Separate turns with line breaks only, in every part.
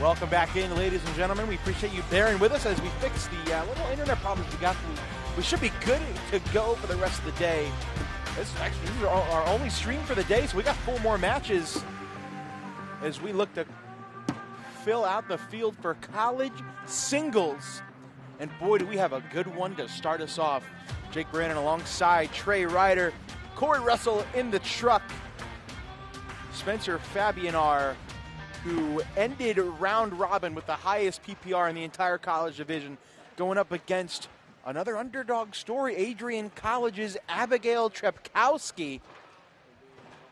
Welcome back in, ladies and gentlemen. We appreciate you bearing with us as we fix the little internet problems we got. We should be good to go for the rest of the day. This is our only stream for the day, so we got 4 more matches as we look to fill out the field for college singles. And boy, do we have a good one to start us off. Jake Brandon alongside Trey Ryder, Corey Russell in the truck, Spencer Fabianar, who ended round robin with the highest PPR in the entire college division, going up against another underdog story, Adrian College's Abigail Trepkowski.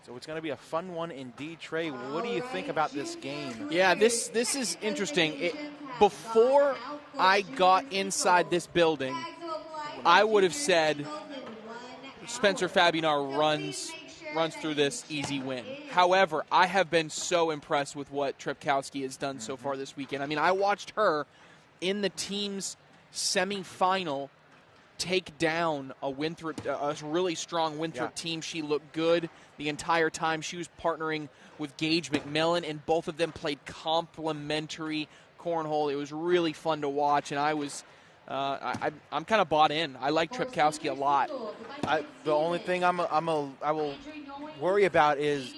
So it's going to be a fun one indeed. Trey, what do you think about this game?
Yeah, this is interesting. Before I got inside this building, I would have said Spencer Fabianar runs through this easy win. However, I have been so impressed with what Trepkowski has done so far this weekend. I mean, I watched her in the team's semifinal take down a really strong Winthrop team. She looked good the entire time. She was partnering with Gage McMillan, and both of them played complementary cornhole. It was really fun to watch, and I'm kind of bought in. I like Trepkowski a lot.
The only thing I will worry about is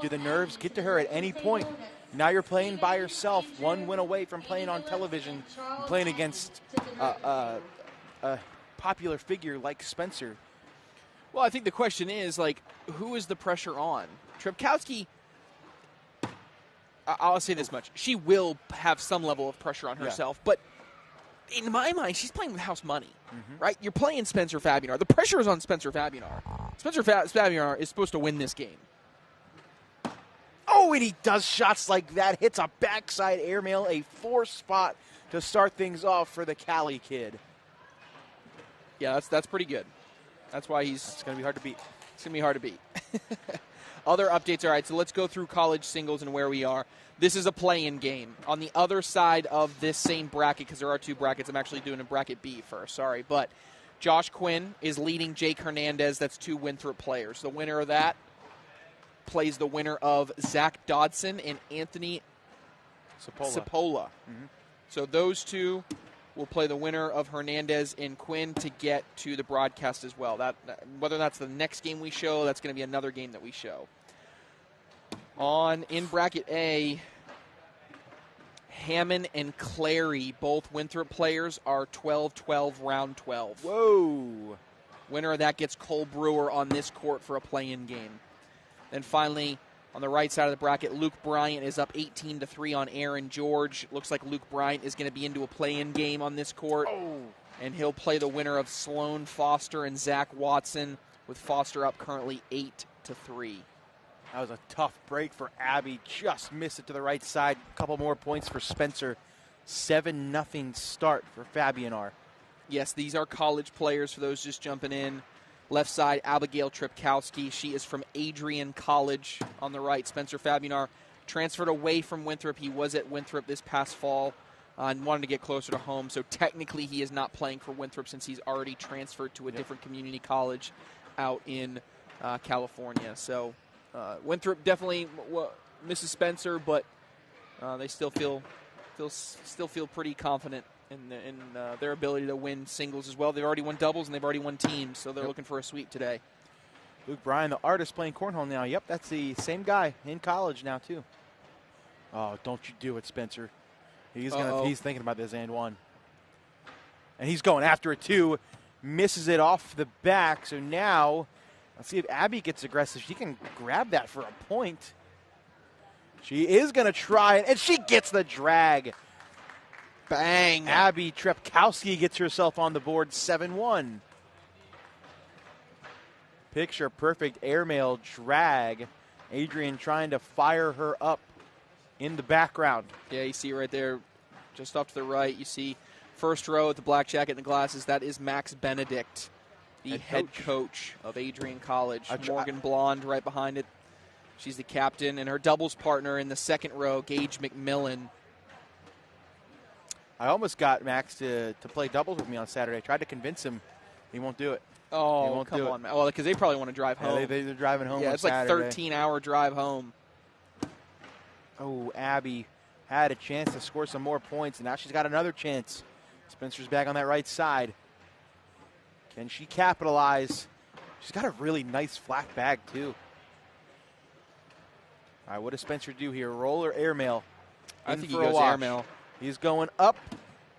do the nerves get to her at any point? Now you're playing by yourself, 1 win away from playing on television, and playing against a popular figure like Spencer.
Well, I think the question is, like, who is the pressure on? Trepkowski, I'll say this much. She will have some level of pressure on herself, but in my mind, she's playing with house money, right? You're playing Spencer Fabianar. The pressure is on Spencer Fabianar. Spencer Fabianar is supposed to win this game.
Oh, and he does shots like that. Hits a backside airmail, a 4 spot to start things off for the Cali kid.
Yeah, that's pretty good. That's why
it's going to be hard to beat.
It's going to be hard to beat. Other updates. All right, so let's go through college singles and where we are. This is a play-in game. On the other side of this same bracket, because there are 2 brackets, I'm actually doing a bracket B first, sorry. But Josh Quinn is leading Jake Hernandez. That's 2 Winthrop players. The winner of that plays the winner of Zach Dodson and Anthony Cipolla. So those 2 will play the winner of Hernandez and Quinn to get to the broadcast as well. Whether that's the next game we show, that's going to be another game that we show. In bracket A, Hammond and Clary, both Winthrop players, are 12-12, round 12.
Whoa.
Winner of that gets Cole Brewer on this court for a play-in game. Then finally, on the right side of the bracket, Luke Bryant is up 18-3 on Aaron George. Looks like Luke Bryant is going to be into a play-in game on this court.
Oh.
And he'll play the winner of Sloan Foster and Zach Watson, with Foster up currently 8-3.
That was a tough break for Abby. Just missed it to the right side. A couple more points for Spencer. 7-0 start for Fabianar.
Yes, these are college players for those just jumping in. Left side, Abigail Trepkowski. She is from Adrian College. On the right, Spencer Fabianar transferred away from Winthrop. He was at Winthrop this past fall and wanted to get closer to home. So technically he is not playing for Winthrop since he's already transferred to a different community college out in California. So Winthrop definitely misses Spencer, but they still feel pretty confident in their ability to win singles as well. They've already won doubles and they've already won teams, so they're looking for a sweep today.
Luke Bryan, the artist, playing cornhole now. Yep, that's the same guy in college now too. Oh, don't you do it, Spencer. He's thinking about this and one. And he's going after it too. Misses it off the back. So now, let's see if Abby gets aggressive. She can grab that for a point. She is going to try it, and she gets the drag. Bang. Abby Trepkowski gets herself on the board, 7-1. Picture perfect airmail drag. Adrian trying to fire her up in the background.
Yeah, you see right there, just off to the right, you see first row with the black jacket and the glasses. That is Max Benedict, the head coach of Adrian College. Morgan Blonde right behind it. She's the captain, and her doubles partner in the second row, Gage McMillan.
I almost got Max to play doubles with me on Saturday. I tried to convince him. He won't do it.
Oh, come on, man. Well, because they probably want to drive home.
Yeah, they're driving home on
Saturday.
Saturday.
Like 13-hour drive home.
Oh, Abby had a chance to score some more points, and now she's got another chance. Spencer's back on that right side. Can she capitalize? She's got a really nice flat bag, too. All right, what does Spencer do here? Roll or airmail?
I think he goes airmail.
He's going up,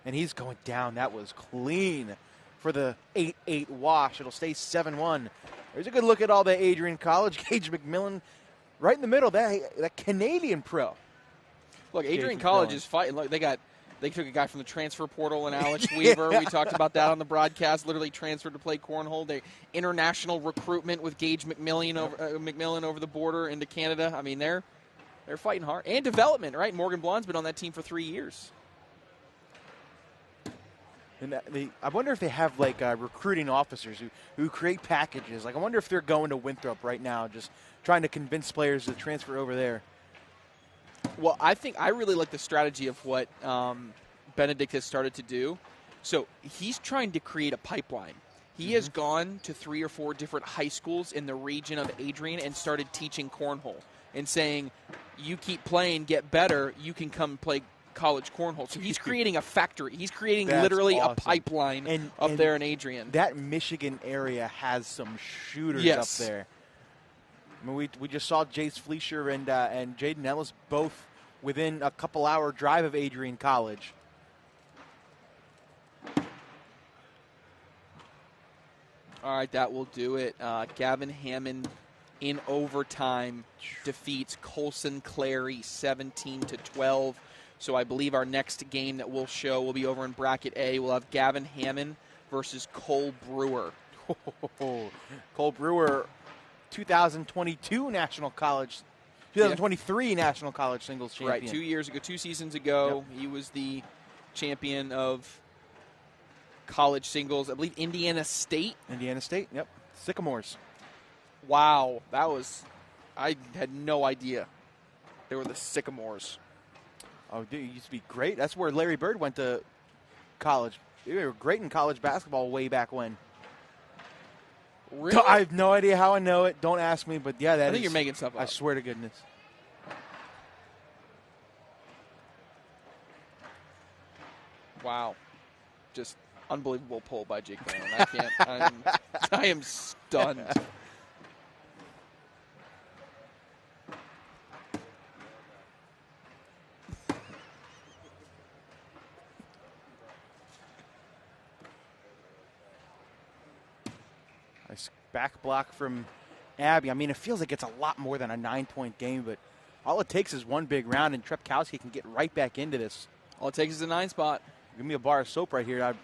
and he's going down. That was clean for the 8-8 wash. It'll stay 7-1. There's a good look at all the Adrian College. Gage McMillan right in the middle. That Canadian pro.
Look, Adrian College is fighting. Look, they took a guy from the transfer portal and Alex Weaver. We talked about that on the broadcast. Literally transferred to play cornhole. They international recruitment with Gage McMillan over the border into Canada. I mean, they're fighting hard. And development, right? Morgan Blonde's been on that team for 3 years.
And I wonder if they have recruiting officers who create packages. I wonder if they're going to Winthrop right now, just trying to convince players to transfer over there.
Well, I really like the strategy of what Benedict has started to do. So he's trying to create a pipeline. He has gone to 3 or 4 different high schools in the region of Adrian and started teaching cornhole and saying, you keep playing, get better, you can come play college cornhole. So he's creating a factory. He's creating literally a pipeline up there in Adrian.
That Michigan area has some shooters up there. I mean, we just saw Jace Fleischer and Jaden Ellis both within a couple-hour drive of Adrian College.
All right, that will do it. Gavin Hammond in overtime defeats Colson Clary 17-12. So I believe our next game that we'll show will be over in Bracket A. We'll have Gavin Hammond versus Cole Brewer.
Cole Brewer, 2022 National College, 2023 National College Singles Champion.
Right, 2 years ago, 2 seasons ago, he was the champion of college singles. I believe Indiana State.
Yep. Sycamores.
Wow, I had no idea they were the Sycamores.
Oh, dude, it used to be great. That's where Larry Bird went to college. They were great in college basketball way back when.
Really?
I have no idea how I know it. Don't ask me, but yeah,
I think you're making stuff up.
I swear to goodness.
Wow. Just unbelievable pull by Jake Bannon. I am stunned.
Nice back block from Abby. I mean, it feels like it's a lot more than a 9-point game, but all it takes is one big round, and Trepkowski can get right back into this.
All it takes is a 9 spot.
Give me a bar of soap right here. I'd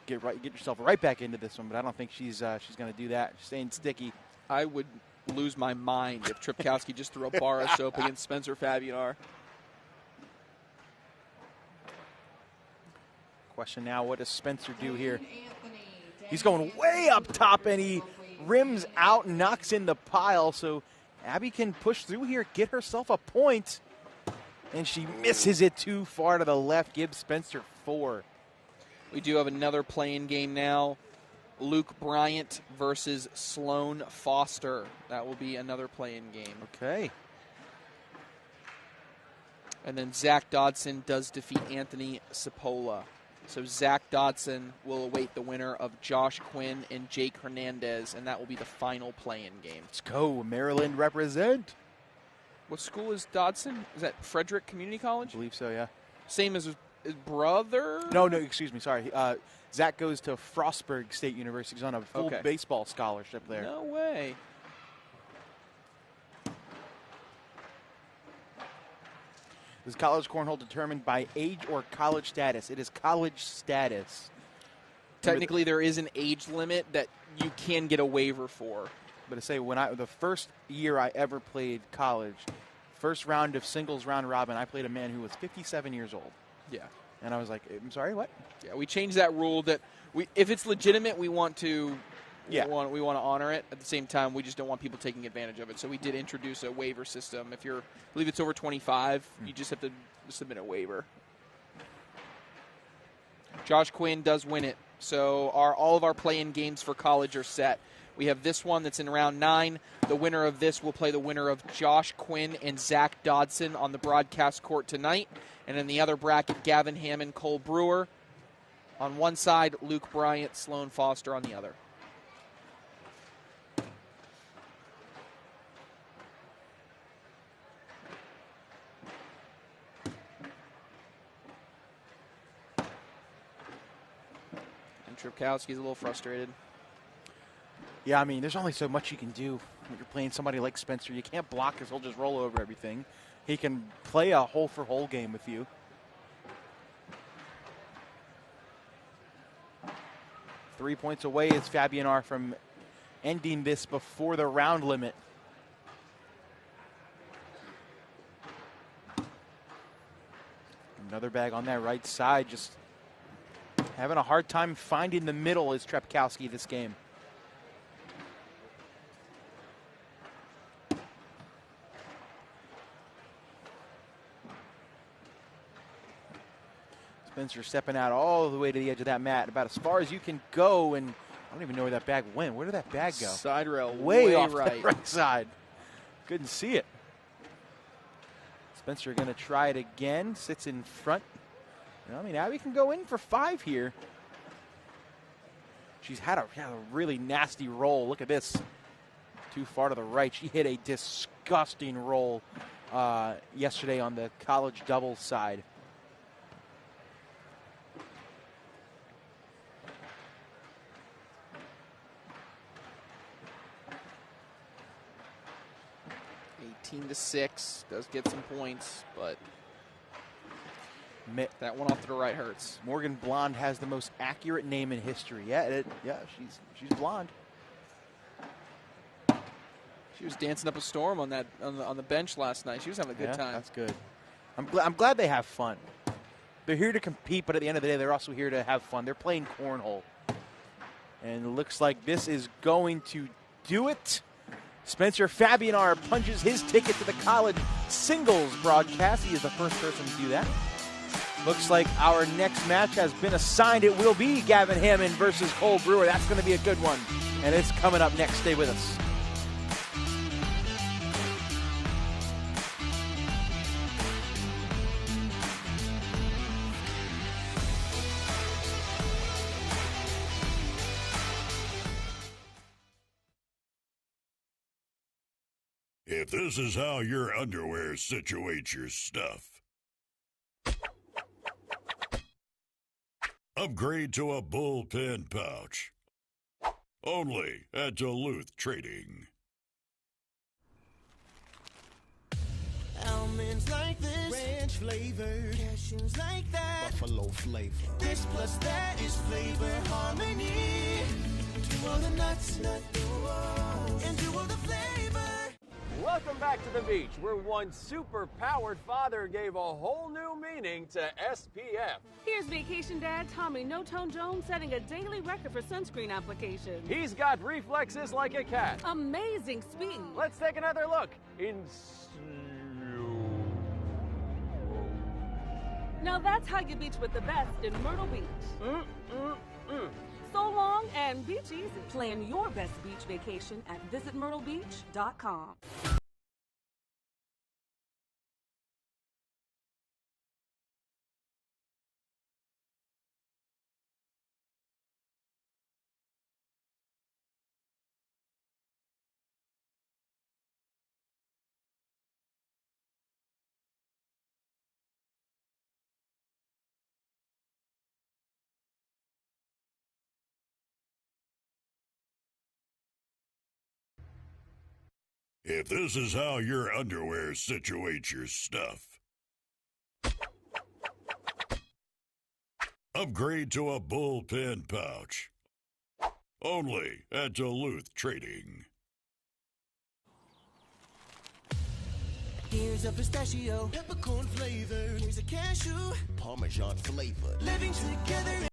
get yourself right back into this one, but I don't think she's going to do that. She's staying sticky.
I would lose my mind if Trepkowski just threw a bar of soap against Spencer Fabianar.
Question now, what does Spencer do here? He's going way up top, and he rims out and knocks in the pile, so Abby can push through here, get herself a point, and she misses it too far to the left, gives Spencer 4.
We do have another play-in game now. Luke Bryant versus Sloan Foster. That will be another play-in game.
Okay.
And then Zach Dodson does defeat Anthony Cipolla. So Zach Dodson will await the winner of Josh Quinn and Jake Hernandez, and that will be the final play-in game.
Let's go, Maryland represent.
What school is Dodson? Is that Frederick Community College?
I believe so, yeah.
Same as his brother?
No, excuse me, sorry. Zach goes to Frostburg State University. He's on a full baseball scholarship there.
No way.
Is college cornhole determined by age or college status? It is college status.
Technically, there is an age limit that you can get a waiver for.
But to say, the first year I ever played college, first round of singles round robin, I played a man who was 57 years old.
Yeah.
And I was like, I'm sorry, what?
Yeah, we changed that rule that if it's legitimate, we want to we want to honor it. At the same time, we just don't want people taking advantage of it. So we did introduce a waiver system. If I believe it's over 25, you just have to submit a waiver. Josh Quinn does win it. So all of our play-in games for college are set. We have this one that's in round 9. The winner of this will play the winner of Josh Quinn and Zach Dodson on the broadcast court tonight. And in the other bracket, Gavin Hammond, Cole Brewer on one side, Luke Bryant, Sloan Foster on the other. And Tripkowski's a little frustrated.
Yeah, I mean, there's only so much you can do when you're playing somebody like Spencer. You can't block because he'll just roll over everything. He can play a hole-for-hole game with you. Three points away is Fabianar from ending this before the round limit. Another bag on that right side, just having a hard time finding the middle is Trepkowski this game. Spencer stepping out all the way to the edge of that mat, about as far as you can go, and I don't even know where that bag went. Where did that bag go?
Side rail,
way off
right.
the right side. Couldn't see it. Spencer going to try it again. Sits in front. I mean, Abby can go in for 5 here. She's had a really nasty roll. Look at this. Too far to the right. She hit a disgusting roll yesterday on the college doubles side.
To 6 does get some points, but that one off to the right hurts.
Morgan Blonde has the most accurate name in history. Yeah, she's blonde.
She was dancing up a storm on the bench last night. She was having a good time.
That's good. I'm glad they have fun. They're here to compete, but at the end of the day, they're also here to have fun. They're playing cornhole, and it looks like this is going to do it. Spencer Fabianar punches his ticket to the college singles broadcast. He is the first person to do that. Looks like our next match has been assigned. It will be Gavin Hammond versus Cole Brewer. That's going to be a good one. And it's coming up next. Stay with us.
If this is how your underwear situates your stuff, upgrade to a bullpen pouch. Only at Duluth Trading.
Almonds like this, ranch flavor, cashews like that, buffalo flavor. This plus that is flavor harmony. Do all the nuts, and do all the flavor.
Welcome back to the beach, where one super-powered father gave a whole new meaning to SPF.
Here's Vacation Dad Tommy No-Tone Jones setting a daily record for sunscreen application.
He's got reflexes like a cat.
Amazing speed.
Let's take another look in
Now that's how you beach with the best in Myrtle Beach. So long and beach easy. Plan your best beach vacation at visitmyrtlebeach.com.
If this is how your underwear situates your stuff, upgrade to a bullpen pouch. Only at Duluth Trading.
Here's a pistachio, peppercorn flavor. Here's a cashew, Parmesan flavor. Living together.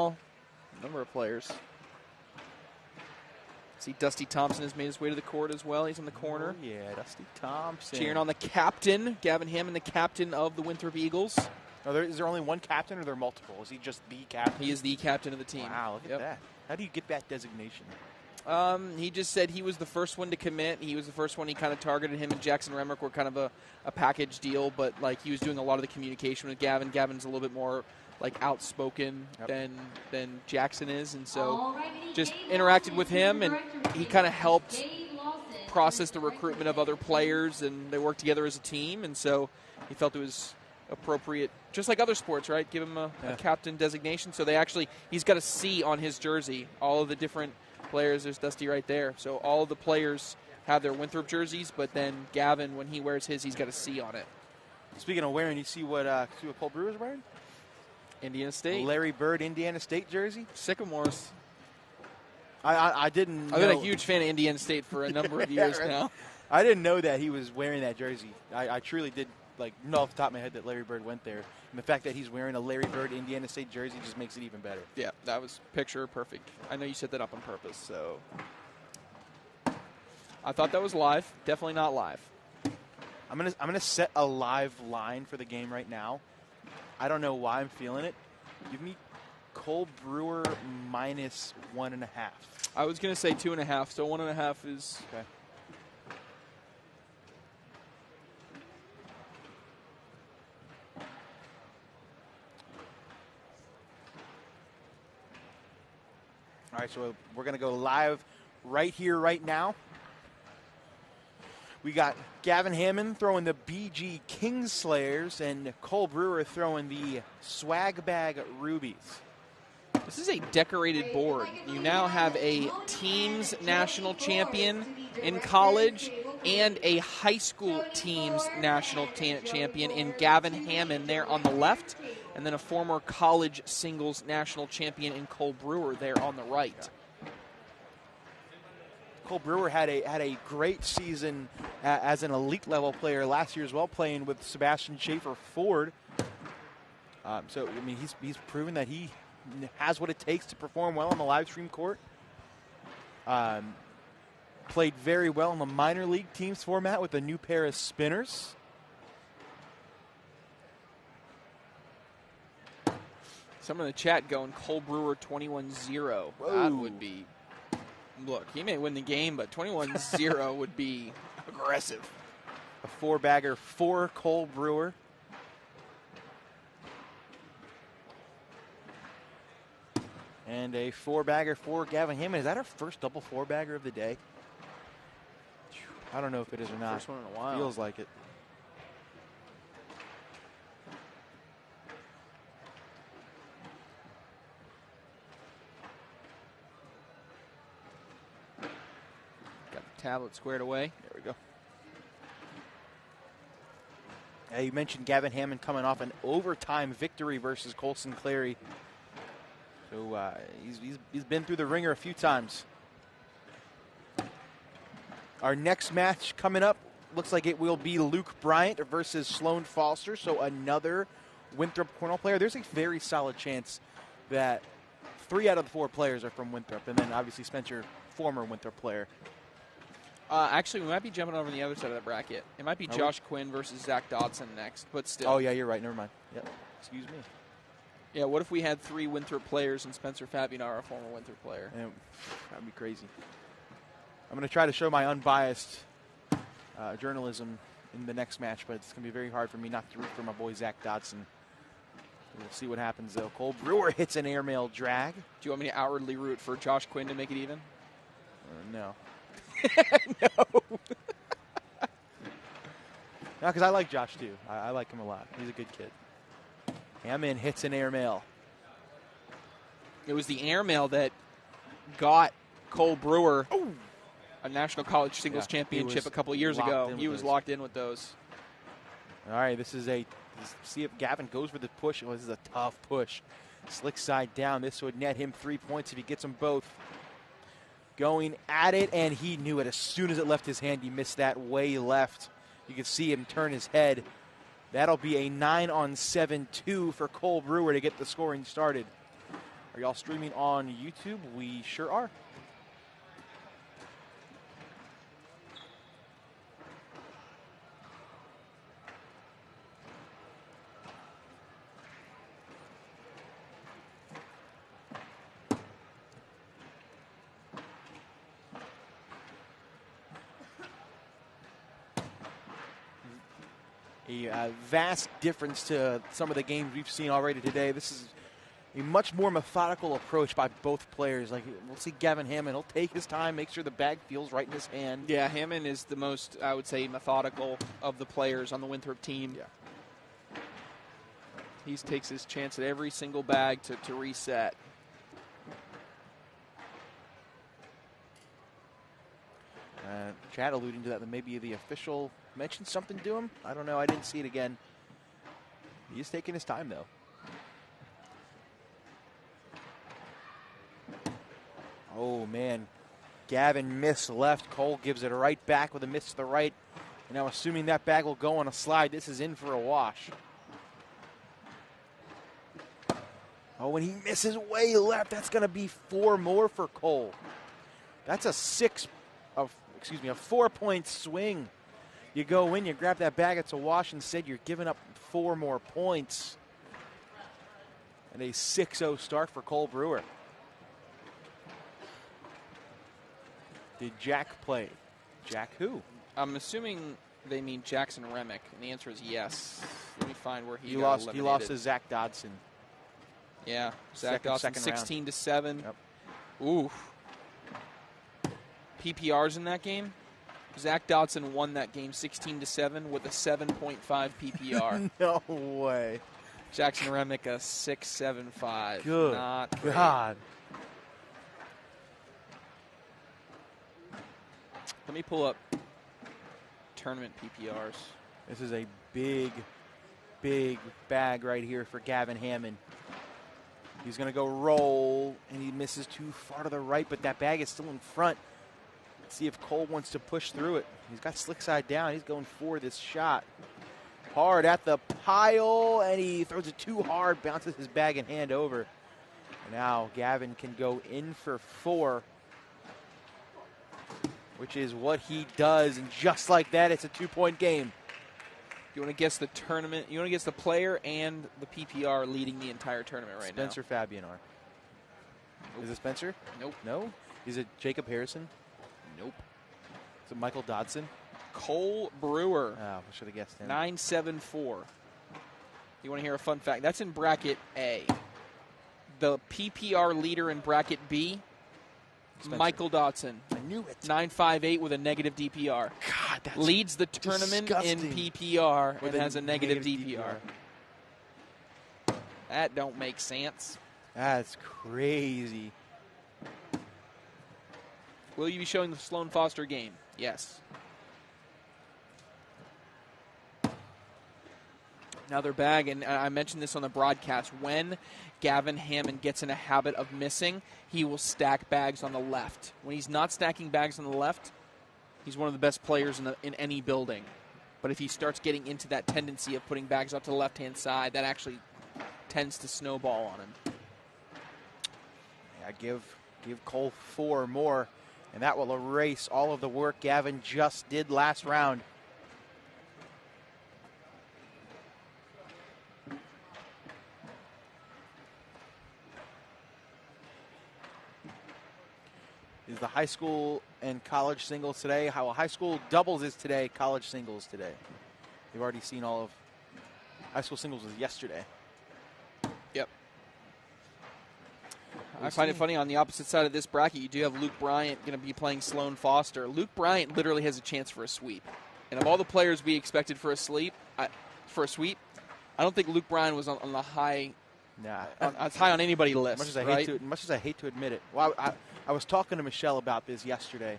A number of players. See, Dusty Thompson has made his way to the court as well. He's in the corner.
Oh, yeah, Dusty Thompson.
Cheering on the captain, Gavin Hammond, the captain of the Winthrop Eagles.
Is there only one captain or are there multiple? Is he just the captain?
He is the captain of the team.
Wow, look at that. How do you get that designation?
He just said he was the first one to commit. He was the first one. He kind of targeted him, and Jackson Remrick were kind of a package deal, but like he was doing a lot of the communication with Gavin. Gavin's a little bit more like outspoken than Jackson is, and so just interacted with him, and he kind of helped process the recruitment of other players, and they worked together as a team, and so he felt it was appropriate, just like other sports, right? Give him a captain designation. So he's got a C on his jersey. All of the different players, there's Dusty right there. So all of the players have their Winthrop jerseys, but then Gavin, when he wears his, he's got a C on it.
Speaking of wearing, you see what Cole Brewer's wearing?
Indiana State.
Larry Bird, Indiana State jersey.
Sycamores.
I didn't know.
I've been a huge fan of Indiana State for a number of years now.
I didn't know that he was wearing that jersey. I truly did know off the top of my head that Larry Bird went there. And the fact that he's wearing a Larry Bird Indiana State jersey just makes it even better.
Yeah, that was picture perfect. I know you set that up on purpose, so. I thought that was live. Definitely not live.
I'm gonna set a live line for the game right now. I don't know why I'm feeling it. Give me Cole Brewer -1.5.
I was going to say 2.5, so 1.5 is.
Okay. All right, so we're going to go live right here, right now. We got Gavin Hammond throwing the BG Kingslayers and Cole Brewer throwing the Swag Bag Rubies.
This is a decorated board. You now have a teams national champion in college and a high school teams national champion in Gavin Hammond there on the left, and then a former college singles national champion in Cole Brewer there on the right.
Cole Brewer had a great season as an elite level player last year as well, playing with Sebastian Schaefer Ford. So I mean, he's proven that he has what it takes to perform well on the live stream court. Played very well in the minor league teams format with a new pair of spinners.
Some in the chat going Cole Brewer 21-0. That would be. Look, he may win the game, but 21-0 would be aggressive.
A 4-bagger for Cole Brewer. And a 4-bagger for Gavin Hammond. Is that our first double 4-bagger of the day? I don't know if it is or not.
First one in a while.
Feels like it.
Tablet squared away.
There we go. You mentioned Gavin Hammond coming off an overtime victory versus Colson Clary. So he's been through the ringer a few times. Our next match coming up looks like it will be Luke Bryant versus Sloan Foster. So another Winthrop Cornell player. There's a very solid chance that 3 out of the 4 players are from Winthrop, and then obviously Spencer, former Winthrop player.
Actually, we might be jumping over on the other side of the bracket. It might be Josh Quinn versus Zach Dodson next, but still.
Oh, yeah, you're right. Never mind. Yep. Excuse me.
Yeah, what if we had 3 Winthrop players and Spencer Fabianar, a former Winthrop player?
Yeah, that would be crazy. I'm going to try to show my unbiased journalism in the next match, but it's going to be very hard for me not to root for my boy Zach Dodson. We'll see what happens, though. Cole Brewer hits an airmail drag.
Do you want me to outwardly root for Josh Quinn to make it even?
No.
No.
No, because I like Josh, too. I like him a lot. He's a good kid. Hammond hits an airmail.
It was the airmail that got Cole Brewer a National College Singles Championship a couple years ago. He was locked in with those.
All right, see if Gavin goes for the push. This is a tough push. Slick side down. This would net him 3 points if he gets them both. Going at it, and he knew it. As soon as it left his hand, he missed that way left. You could see him turn his head. That'll be a 9-on-7-2 for Cole Brewer to get the scoring started. Are y'all streaming on YouTube? We sure are. A vast difference to some of the games we've seen already today. This is a much more methodical approach by both players. Like, we'll see Gavin Hammond. He'll take his time, make sure the bag feels right in his hand.
Yeah, Hammond is the most, I would say, methodical of the players on the Winthrop team.
Yeah.
He takes his chance at every single bag to reset.
Chad alluding to that maybe the official mentioned something to him. I don't know. I didn't see it again. He's taking his time, though. Oh, man. Gavin missed left. Cole gives it right back with a miss to the right. And now assuming that bag will go on a slide, this is in for a wash. Oh, when he misses way left, that's going to be 4 more for Cole. That's a 4-point swing. You go in, you grab that bag, it's a wash. Instead, you're giving up 4 more points. And a 6-0 start for Cole Brewer. Did Jack play? Jack who?
I'm assuming they mean Jackson Remick, and the answer is yes. Let me find where he got
lost.
eliminated.
He lost to Zach Dodson.
Yeah, Zach Dodson,
second
16-7.
Yep.
Ooh. PPRs in that game. Zach Dodson won that game 16-7 with a 7.5 PPR.
No way.
Jackson Remick a 6.75.
Good
Not great.
God.
Let me pull up tournament PPRs.
This is a big, big bag right here for Gavin Hammond. He's going to go roll, and he misses too far to the right, but that bag is still in front. Let's see if Cole wants to push through it. He's got slick side down. He's going for this shot. Hard at the pile, and he throws it too hard, bounces his bag and hand over. Now Gavin can go in for 4, which is what he does, and just like that, it's a 2-point game.
You want to guess the tournament? You want to guess the player and the PPR leading the entire tournament right
Spencer
now?
Fabianar. Nope. Is it Spencer?
Nope.
No? Is it Jacob Harrison?
Nope.
Is it Michael Dodson?
Cole Brewer.
Oh, I should have guessed him.
974. You want to hear a fun fact? That's in bracket A. The PPR leader in bracket B,
Spencer.
Michael Dodson.
I knew it.
958 with a negative DPR.
God, that's
leads the tournament
disgusting.
in PPR
With
and has a negative DPR.
DPR.
That don't make sense.
That's crazy.
Will you be showing the Sloan Foster game? Yes. Another bag, and I mentioned this on the broadcast. When Gavin Hammond gets in a habit of missing, he will stack bags on the left. When he's not stacking bags on the left, he's one of the best players in any building. But if he starts getting into that tendency of putting bags up to the left-hand side, that actually tends to snowball on him.
Yeah, give Cole 4 more, and that will erase all of the work Gavin just did last round. Is the high school and college singles today? How high school doubles is today, college singles today. You've already seen all of high school singles was yesterday.
Yep. I find it funny, on the opposite side of this bracket, you do have Luke Bryant going to be playing Sloan Foster. Luke Bryant literally has a chance for a sweep. And of all the players we expected for a sweep, I don't think Luke Bryant was on the high.
Nah,
as high on anybody's list.
Much as I hate to admit it. Well, I was talking to Michelle about this yesterday.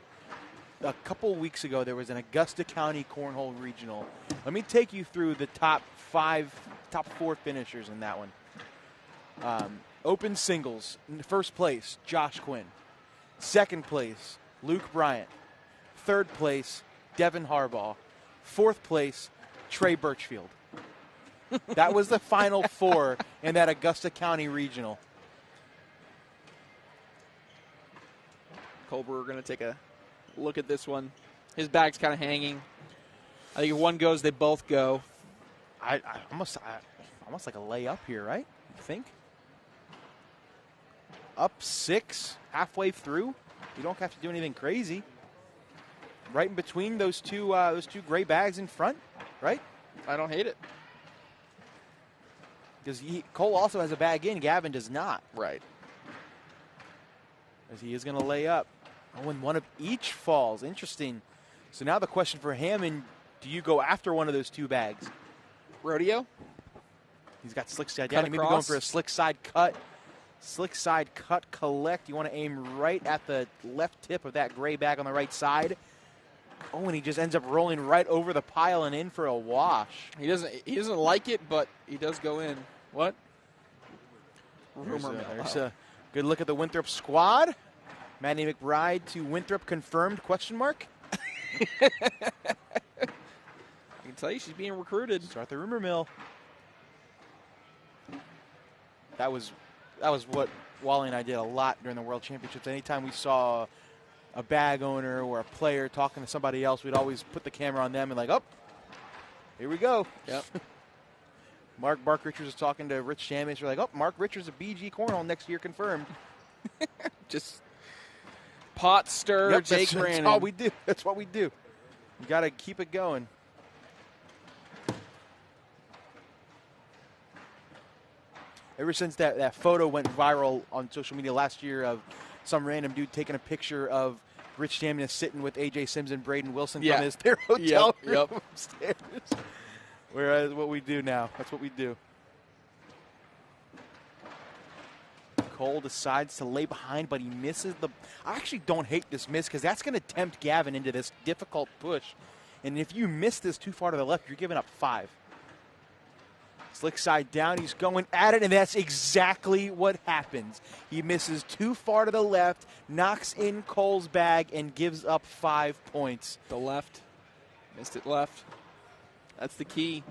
A couple of weeks ago, there was an Augusta County Cornhole Regional. Let me take you through the top 4 finishers in that one. Open singles, in first place, Josh Quinn. Second place, Luke Bryant. Third place, Devin Harbaugh. Fourth place, Trey Birchfield. That was the final 4 in that Augusta County Regional.
Cole Brewer going to take a look at this one. His bag's kind of hanging. I think if one goes, they both go.
I almost like a layup here, right? You think? Up 6, halfway through. You don't have to do anything crazy. Right in between those two gray bags in front, right?
I don't hate it.
Because Cole also has a bag in, Gavin does not.
Right.
As he is going to lay up. Oh, and one of each falls. Interesting. So now the question for Hammond, do you go after one of those two bags?
Rodeo?
He's got slick side
Cut
down. He may be
across.
going for a slick side cut. Slick side cut collect. You want to aim right at the left tip of that gray bag on the right side. Oh, and he just ends up rolling right over the pile and in for a wash.
He doesn't like it, but he does go in. What?
There's a good look at the Winthrop squad. Manny McBride to Winthrop confirmed, question mark.
I can tell you she's being recruited.
Start the rumor mill. That was what Wally and I did a lot during the World Championships. Anytime we saw a bag owner or a player talking to somebody else, we'd always put the camera on them and like, oh, here we go.
Yep.
Mark Richards is talking to Rich Shamus. We're like, oh, Mark Richards, a BG Cornhole next year confirmed.
Just pot stir,
Yep,
Jake
that's
Brannon.
all we do. That's what we do. You got to keep it going. Ever since that photo went viral on social media last year of some random dude taking a picture of Rich Stamina sitting with A.J. Sims and Braden Wilson from their hotel room upstairs. Whereas what we do now, that's what we do. Cole decides to lay behind, but he misses the... I actually don't hate this miss because that's going to tempt Gavin into this difficult push. And if you miss this too far to the left, you're giving up 5. Slick side down, he's going at it, and that's exactly what happens. He misses too far to the left, knocks in Cole's bag, and gives up 5 points.
The left. Missed it left. That's the key.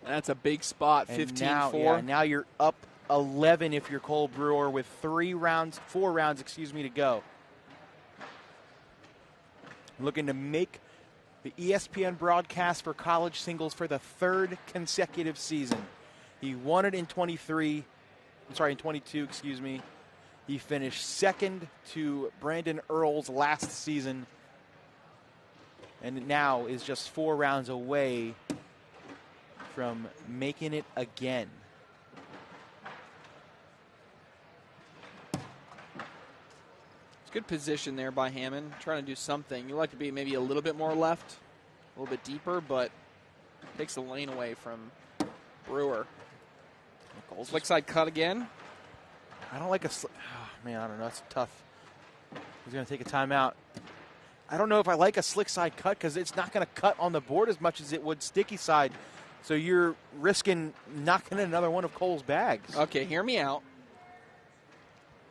That's a big spot, 15-4.
Now you're up 11 if you're Cole Brewer with 4 rounds, to go. Looking to make the ESPN broadcast for college singles for the 3rd consecutive season. He won it in 22, He finished second to Brandon Earls last season and now is just 4 rounds away from making it again.
Good position there by Hammond, trying to do something. You like to be maybe a little bit more left, a little bit deeper, but takes the lane away from Brewer. Slick side cut again.
I don't like a I don't know. It's tough. He's going to take a timeout. I don't know if I like a slick side cut because it's not going to cut on the board as much as it would sticky side. So you're risking knocking in another one of Cole's bags.
Okay, hear me out.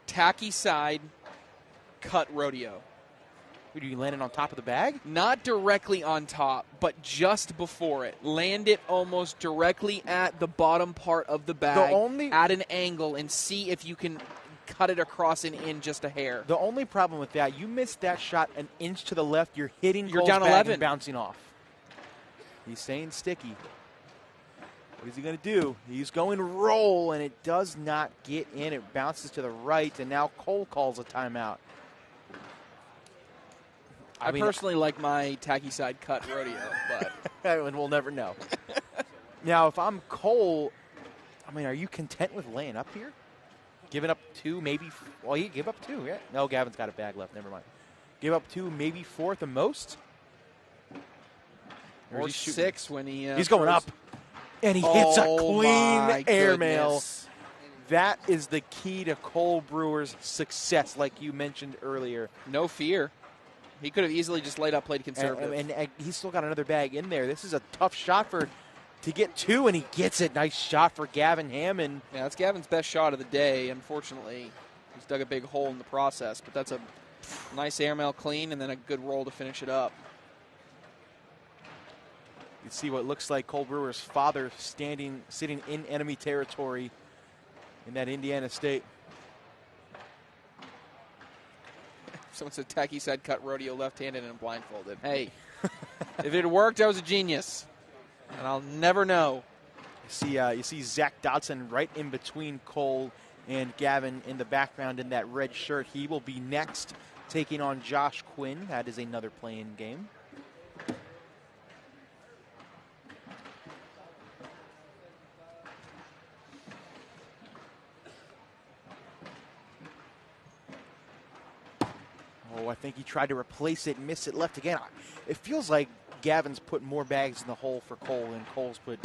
Tacky side. Cut rodeo.
Are you landing on top of the bag?
Not directly on top, but just before it. Land it almost directly at the bottom part of the bag at an angle and see if you can cut it across and in just a hair.
The only problem with that, you missed that shot an inch to the left. You're hitting Cole's
down
bag
11
and bouncing off. He's staying sticky. What is he going to do? He's going roll, and it does not get in. It bounces to the right, and now Cole calls a timeout.
I personally like my tacky side cut rodeo, but
and we'll never know. Now, if I'm Cole, are you content with laying up here? Giving up 2, maybe. Well, you give up 2, yeah. No, Gavin's got a bag left. Never mind. Give up 2, maybe 4 at the most.
Or 6 when he.
He's going up, and he hits a clean airmail. That is the key to Cole Brewer's success, like you mentioned earlier.
No fear. He could have easily just laid up, played conservative.
And he's still got another bag in there. This is a tough shot to get 2, and he gets it. Nice shot for Gavin Hammond.
Yeah, that's Gavin's best shot of the day. Unfortunately, he's dug a big hole in the process, but that's a nice airmail clean and then a good roll to finish it up.
You see what looks like Cole Brewer's father sitting in enemy territory in that Indiana State.
Someone said Tacky said cut rodeo left-handed and blindfolded. Hey, if it worked, I was a genius. And I'll never know.
You see Zach Dodson right in between Cole and Gavin in the background in that red shirt. He will be next, taking on Josh Quinn. That is another play-in game. Oh, I think he tried to replace it and missed it left again. It feels like Gavin's put more bags in the hole for Cole than Cole's put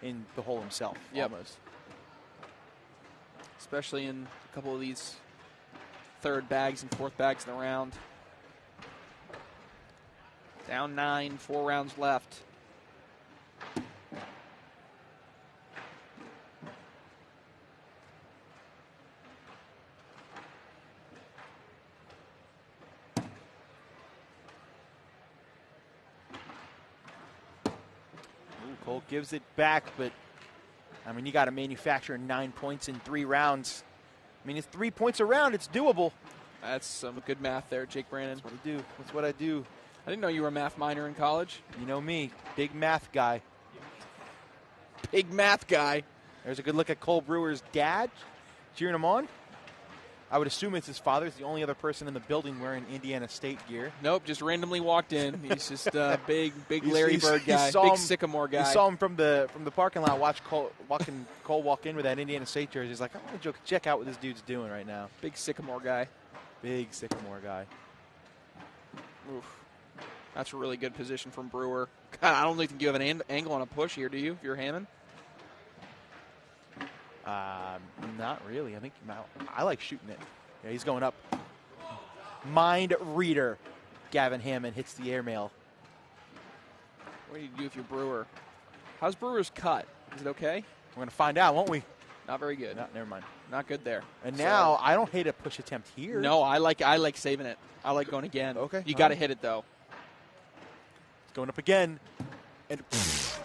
in the hole himself.
Yep.
Almost.
Especially in a couple of these third bags and fourth bags in the round. Down 9, 4 rounds left.
Cole gives it back, but I mean, you got to manufacture 9 points in 3 rounds. I mean, it's 3 points a round. It's doable.
That's some good math there, Jake Brandon.
That's what I do. That's what I do.
I didn't know you were a math minor in college.
You know me, big math guy.
Big math guy.
There's a good look at Cole Brewer's dad cheering him on. I would assume it's his father. He's the only other person in the building wearing Indiana State gear.
Nope, just randomly walked in. He's just a big Larry Bird guy, big Sycamore guy.
You saw him from the parking lot. Watch Cole walk in with that Indiana State jersey. He's like, I want to check out what this dude's doing right now.
Big Sycamore guy.
Big Sycamore guy.
Oof. That's a really good position from Brewer. God, I don't think you have an angle on a push here, do you, if you're Hammond?
Not really. I think I like shooting it. Yeah, he's going up. Mind reader. Gavin Hammond hits the airmail.
What do you do if you're Brewer? How's Brewer's cut? Is it okay?
We're going to find out, won't we?
Not very good.
No, never mind.
Not good there.
And now, I don't hate a push attempt here.
No, I like saving it. I like going again.
Okay.
You got to hit it, though.
It's going up again. And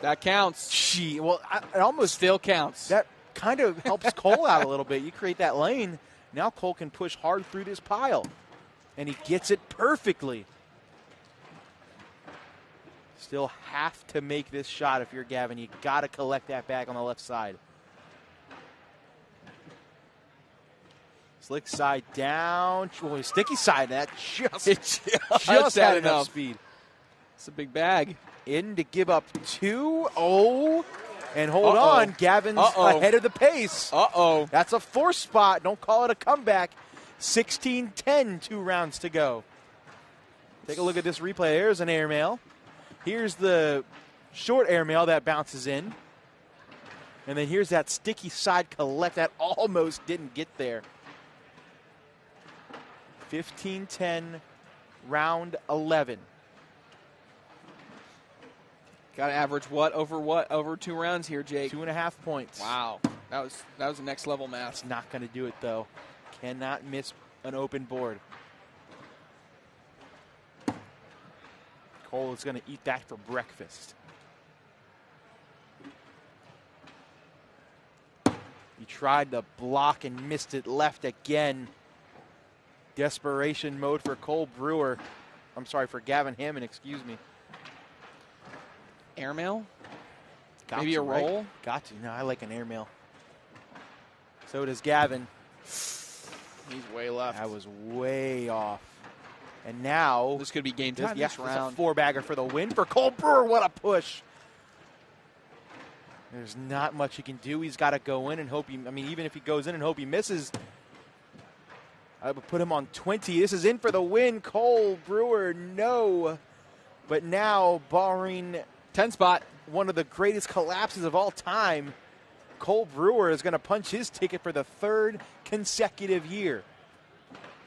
that counts.
Gee, well, it almost
still counts.
That kind of helps Cole out a little bit. You create that lane. Now Cole can push hard through this pile. And he gets it perfectly. Still have to make this shot if you're Gavin. You got to collect that bag on the left side. Slick side down. Oh, sticky side. That just had enough speed.
It's a big bag.
In to give up 2. Oh. And hold on, Gavin's ahead of the pace. That's a 4 spot. Don't call it a comeback. 16-10, 2 rounds to go. Take a look at this replay. There's an airmail. Here's the short airmail that bounces in. And then here's that sticky side collect that almost didn't get there. 15-10, round 11.
Got to average what over 2 rounds here, Jake?
2.5 points.
Wow, that was the next level math.
It's not going to do it though. Cannot miss an open board. Cole is going to eat that for breakfast. He tried the block and missed it left again. Desperation mode for Cole Brewer. I'm sorry, for Gavin Hammond, excuse me.
Airmail?
Maybe
a roll?
Right? Got to. No, I like an airmail. So does Gavin.
He's way left.
That was way off. And now
this could be game time this round.
A 4-bagger for the win for Cole Brewer. What a push. There's not much he can do. He's got to go in and hope even if he goes in and hope he misses, I would put him on 20. This is in for the win. Cole Brewer, no. But now, barring
10 spot,
one of the greatest collapses of all time, Cole Brewer is going to punch his ticket for the 3rd consecutive year.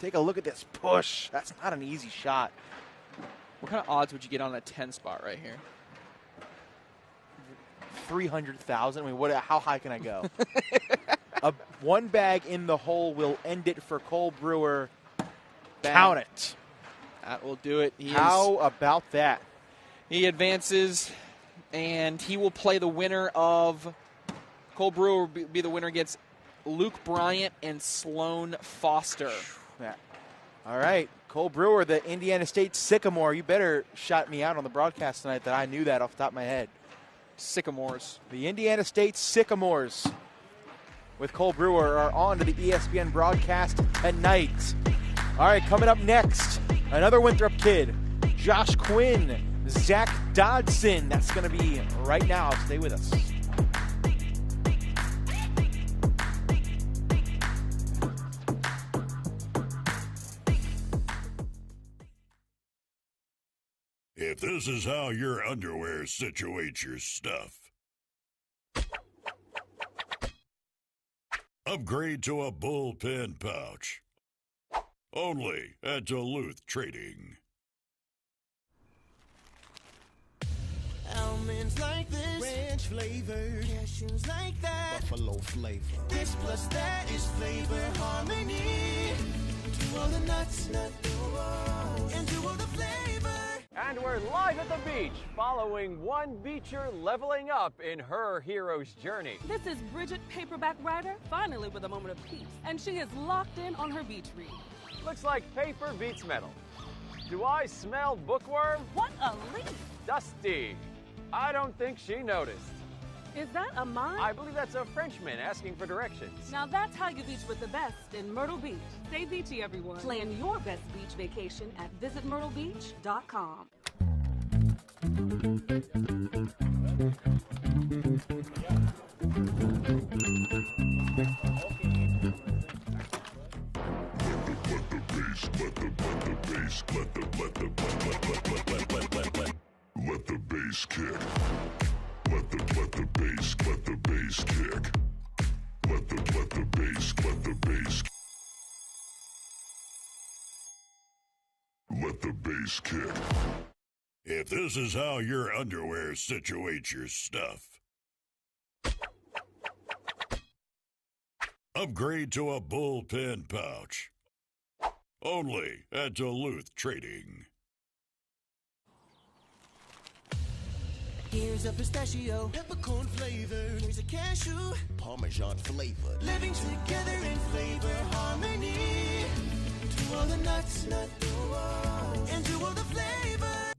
Take a look at this push. That's not an easy shot.
What kind of odds would you get on a 10 spot right here?
300,000. I mean, how high can I go? One bag in the hole will end it for Cole Brewer.
Bang.
Count it.
That will do it.
How about that?
He advances, and he will play the winner of Cole Brewer will be the winner against Luke Bryant and Sloan Foster.
Yeah. All right. Cole Brewer, the Indiana State Sycamore. You better shout me out on the broadcast tonight that I knew that off the top of my head.
Sycamores.
The Indiana State Sycamores with Cole Brewer are on to the ESPN broadcast tonight. All right, coming up next, another Winthrop kid, Josh Quinn, Zach Dodson. That's going to be right now. Stay with us.
If this is how your underwear situates your stuff, upgrade to a bullpen pouch. Only at Duluth Trading.
Almonds like this, ranch flavor. Cashews like that, buffalo flavor. This plus that is flavor harmony. To all the nuts, and to all the flavor.
And we're live at the beach, following one beacher leveling up in her hero's journey.
This is Bridget, paperback writer, finally with a moment of peace. And she is locked in on her beach read.
Looks like paper beats metal. Do I smell bookworm?
What a leap!
Dusty. I don't think she noticed.
Is that a mime?
I believe that's a Frenchman asking for directions.
Now that's how you beach with the best in Myrtle Beach. Stay beachy, everyone. Plan your best beach vacation at visitmyrtlebeach.com.
Let the bass kick. Let the bass kick. Let the bass Let the bass kick. If this is how your underwear situates your stuff, upgrade to a bullpen pouch. Only at Duluth Trading.
Here's a pistachio, peppercorn flavor. Here's a cashew, Parmesan flavor. Living together in flavor harmony. To all the nuts, and to all the flavor.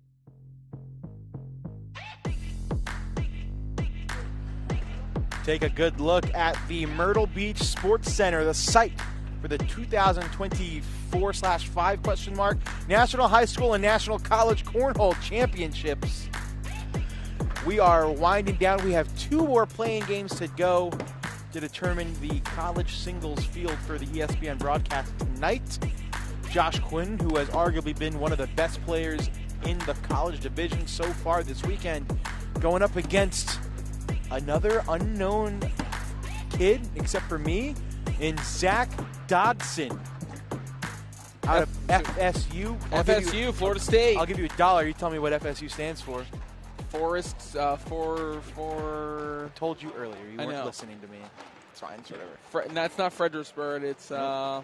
Take a good look at the Myrtle Beach Sports Center, the site for the 2024/5 National High School and National College Cornhole Championships. We are winding down. We have 2 more playing games to go to determine the college singles field for the ESPN broadcast tonight. Josh Quinn, who has arguably been one of the best players in the college division so far this weekend, going up against another unknown kid, except for me, in Zach Dodson out of FSU.
FSU, Florida State.
I'll give you $1. You tell me what FSU stands for.
Forest, for.
Told you earlier. You
I
weren't
know.
listening to me. It's fine. It's whatever.
That's not Fredericksburg. It's
Nope.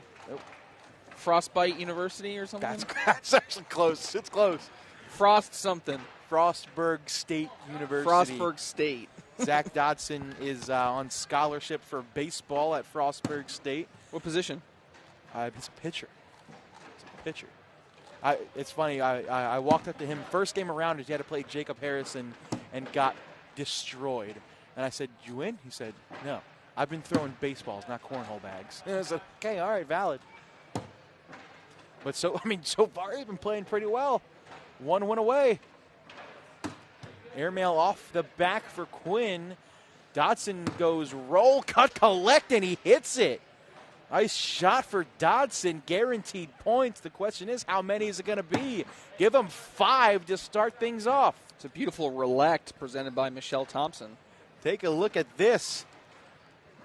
Frostbite University or something.
That's actually close. It's close.
Frost something.
Frostburg State University.
Frostburg State.
Zach Dodson is on scholarship for baseball at Frostburg State.
What position?
He's a pitcher. It's funny. I walked up to him. First game around, he had to play Jacob Harrison and got destroyed. And I said, "You win?" He said, "No. I've been throwing baseballs, not cornhole bags." And I was like, "Okay, all right, valid." But so far he's been playing pretty well. 1 win away. Airmail off the back for Quinn. Dodson goes roll, cut, collect, and he hits it. Nice shot for Dodson. Guaranteed points. The question is, how many is it going to be? Give him 5 to start things off.
It's a beautiful relect presented by Michelle Thompson.
Take a look at this.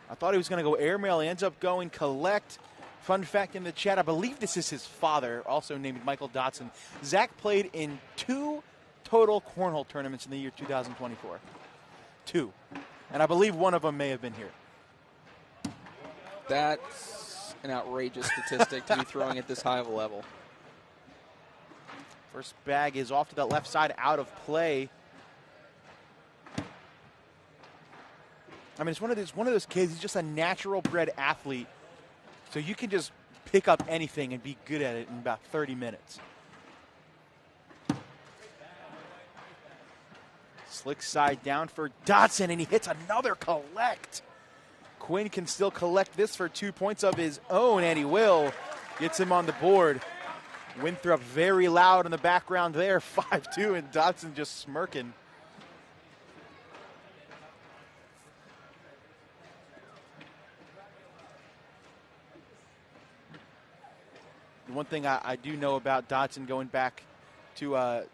I thought he was going to go airmail. He ends up going collect. Fun fact in the chat, I believe this is his father, also named Michael Dodson. Zach played in 2 total cornhole tournaments in the year 2024. 2. And I believe one of them may have been here.
That's an outrageous statistic to be throwing at this high of a level.
First bag is off to the left side, out of play. I mean, it's one of those kids. He's just a natural bred athlete. So you can just pick up anything and be good at it in about 30 minutes. Slick side down for Dodson, and he hits another collect. Quinn can still collect this for 2 points of his own, and he will. Gets him on the board. Winthrop very loud in the background there, 5-2, and Dodson just smirking. One thing I do know about Dodson, going back to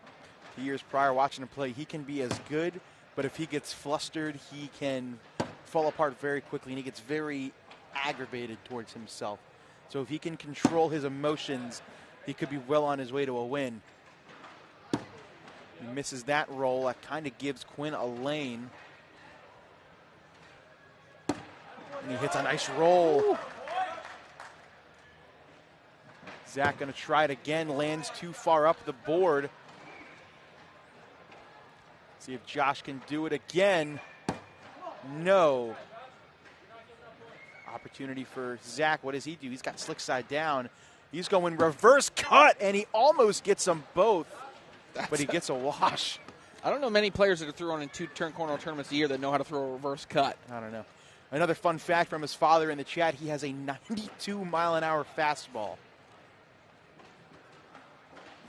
years prior watching him play, he can be as good, but if he gets flustered, he can fall apart very quickly, and he gets very aggravated towards himself. So if he can control his emotions, he could be well on his way to a win. He misses that roll. That kind of gives Quinn a lane. And he hits a nice roll. Ooh. Zach going to try it again. Lands too far up the board. See if Josh can do it again. No. Opportunity for Zach. What does he do? He's got slick side down. He's going reverse cut, and he almost gets them both, but he gets a wash.
I don't know many players that have thrown in 2 turn corner tournaments a year that know how to throw a reverse cut.
I don't know. Another fun fact from his father in the chat, he has a 92-mile-an-hour fastball.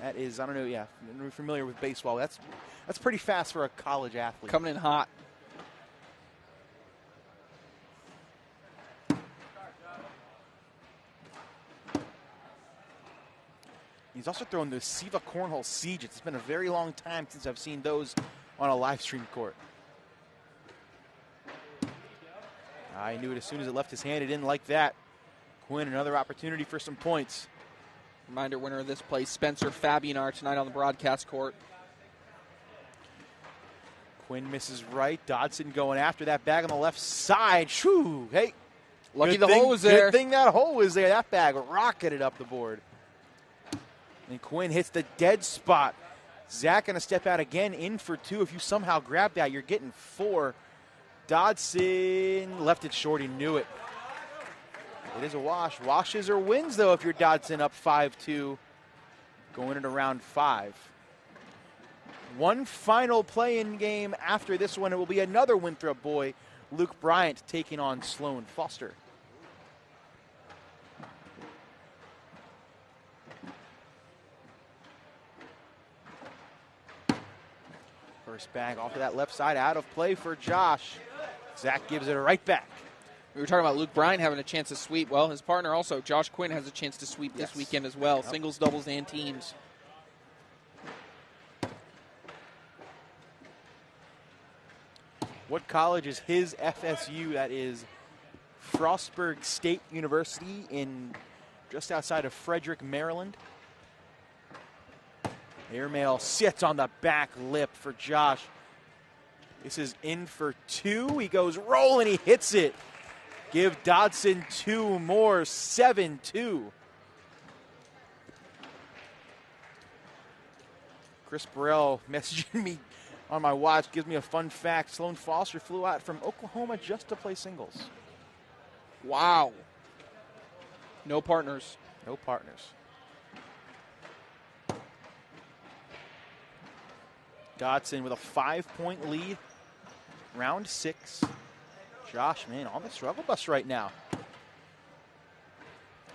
That is, I don't know, yeah, I'm familiar with baseball. That's pretty fast for a college athlete.
Coming in hot.
He's also thrown the Siva Cornhole Siege. It's been a very long time since I've seen those on a live stream court. I knew it as soon as it left his hand. He didn't like that. Quinn, another opportunity for some points.
Reminder, winner of this play, Spencer Fabianar, tonight on the broadcast court.
Quinn misses right. Dodson going after that bag on the left side. Shoo! Hey,
lucky the hole was there.
Good thing that hole was there. That bag rocketed up the board. And Quinn hits the dead spot. Zach going to step out again, in for 2. If you somehow grab that, you're getting 4. Dodson left it short. He knew it. It is a wash. Washes or wins, though, if you're Dodson up 5-2 going into round 5. One final play-in game after this one. It will be another Winthrop boy, Luke Bryant, taking on Sloan Foster. First bag off of that left side, out of play for Josh. Zach gives it right back.
We were talking about Luke Bryant having a chance to sweep. Well, his partner also, Josh Quinn, has a chance to sweep this weekend as well. Yep. Singles, doubles, and teams.
What college is his FSU? That is Frostburg State University in just outside of Frederick, Maryland. Airmail sits on the back lip for Josh. This is in for 2. He goes rolling, he hits it. Give Dodson 2 more, 7-2. Chris Burrell messaging me on my watch, gives me a fun fact. Sloan Foster flew out from Oklahoma just to play singles.
Wow. No partners.
No partners. Dodson with a 5-point lead. Round 6. Josh, man, on the struggle bus right now.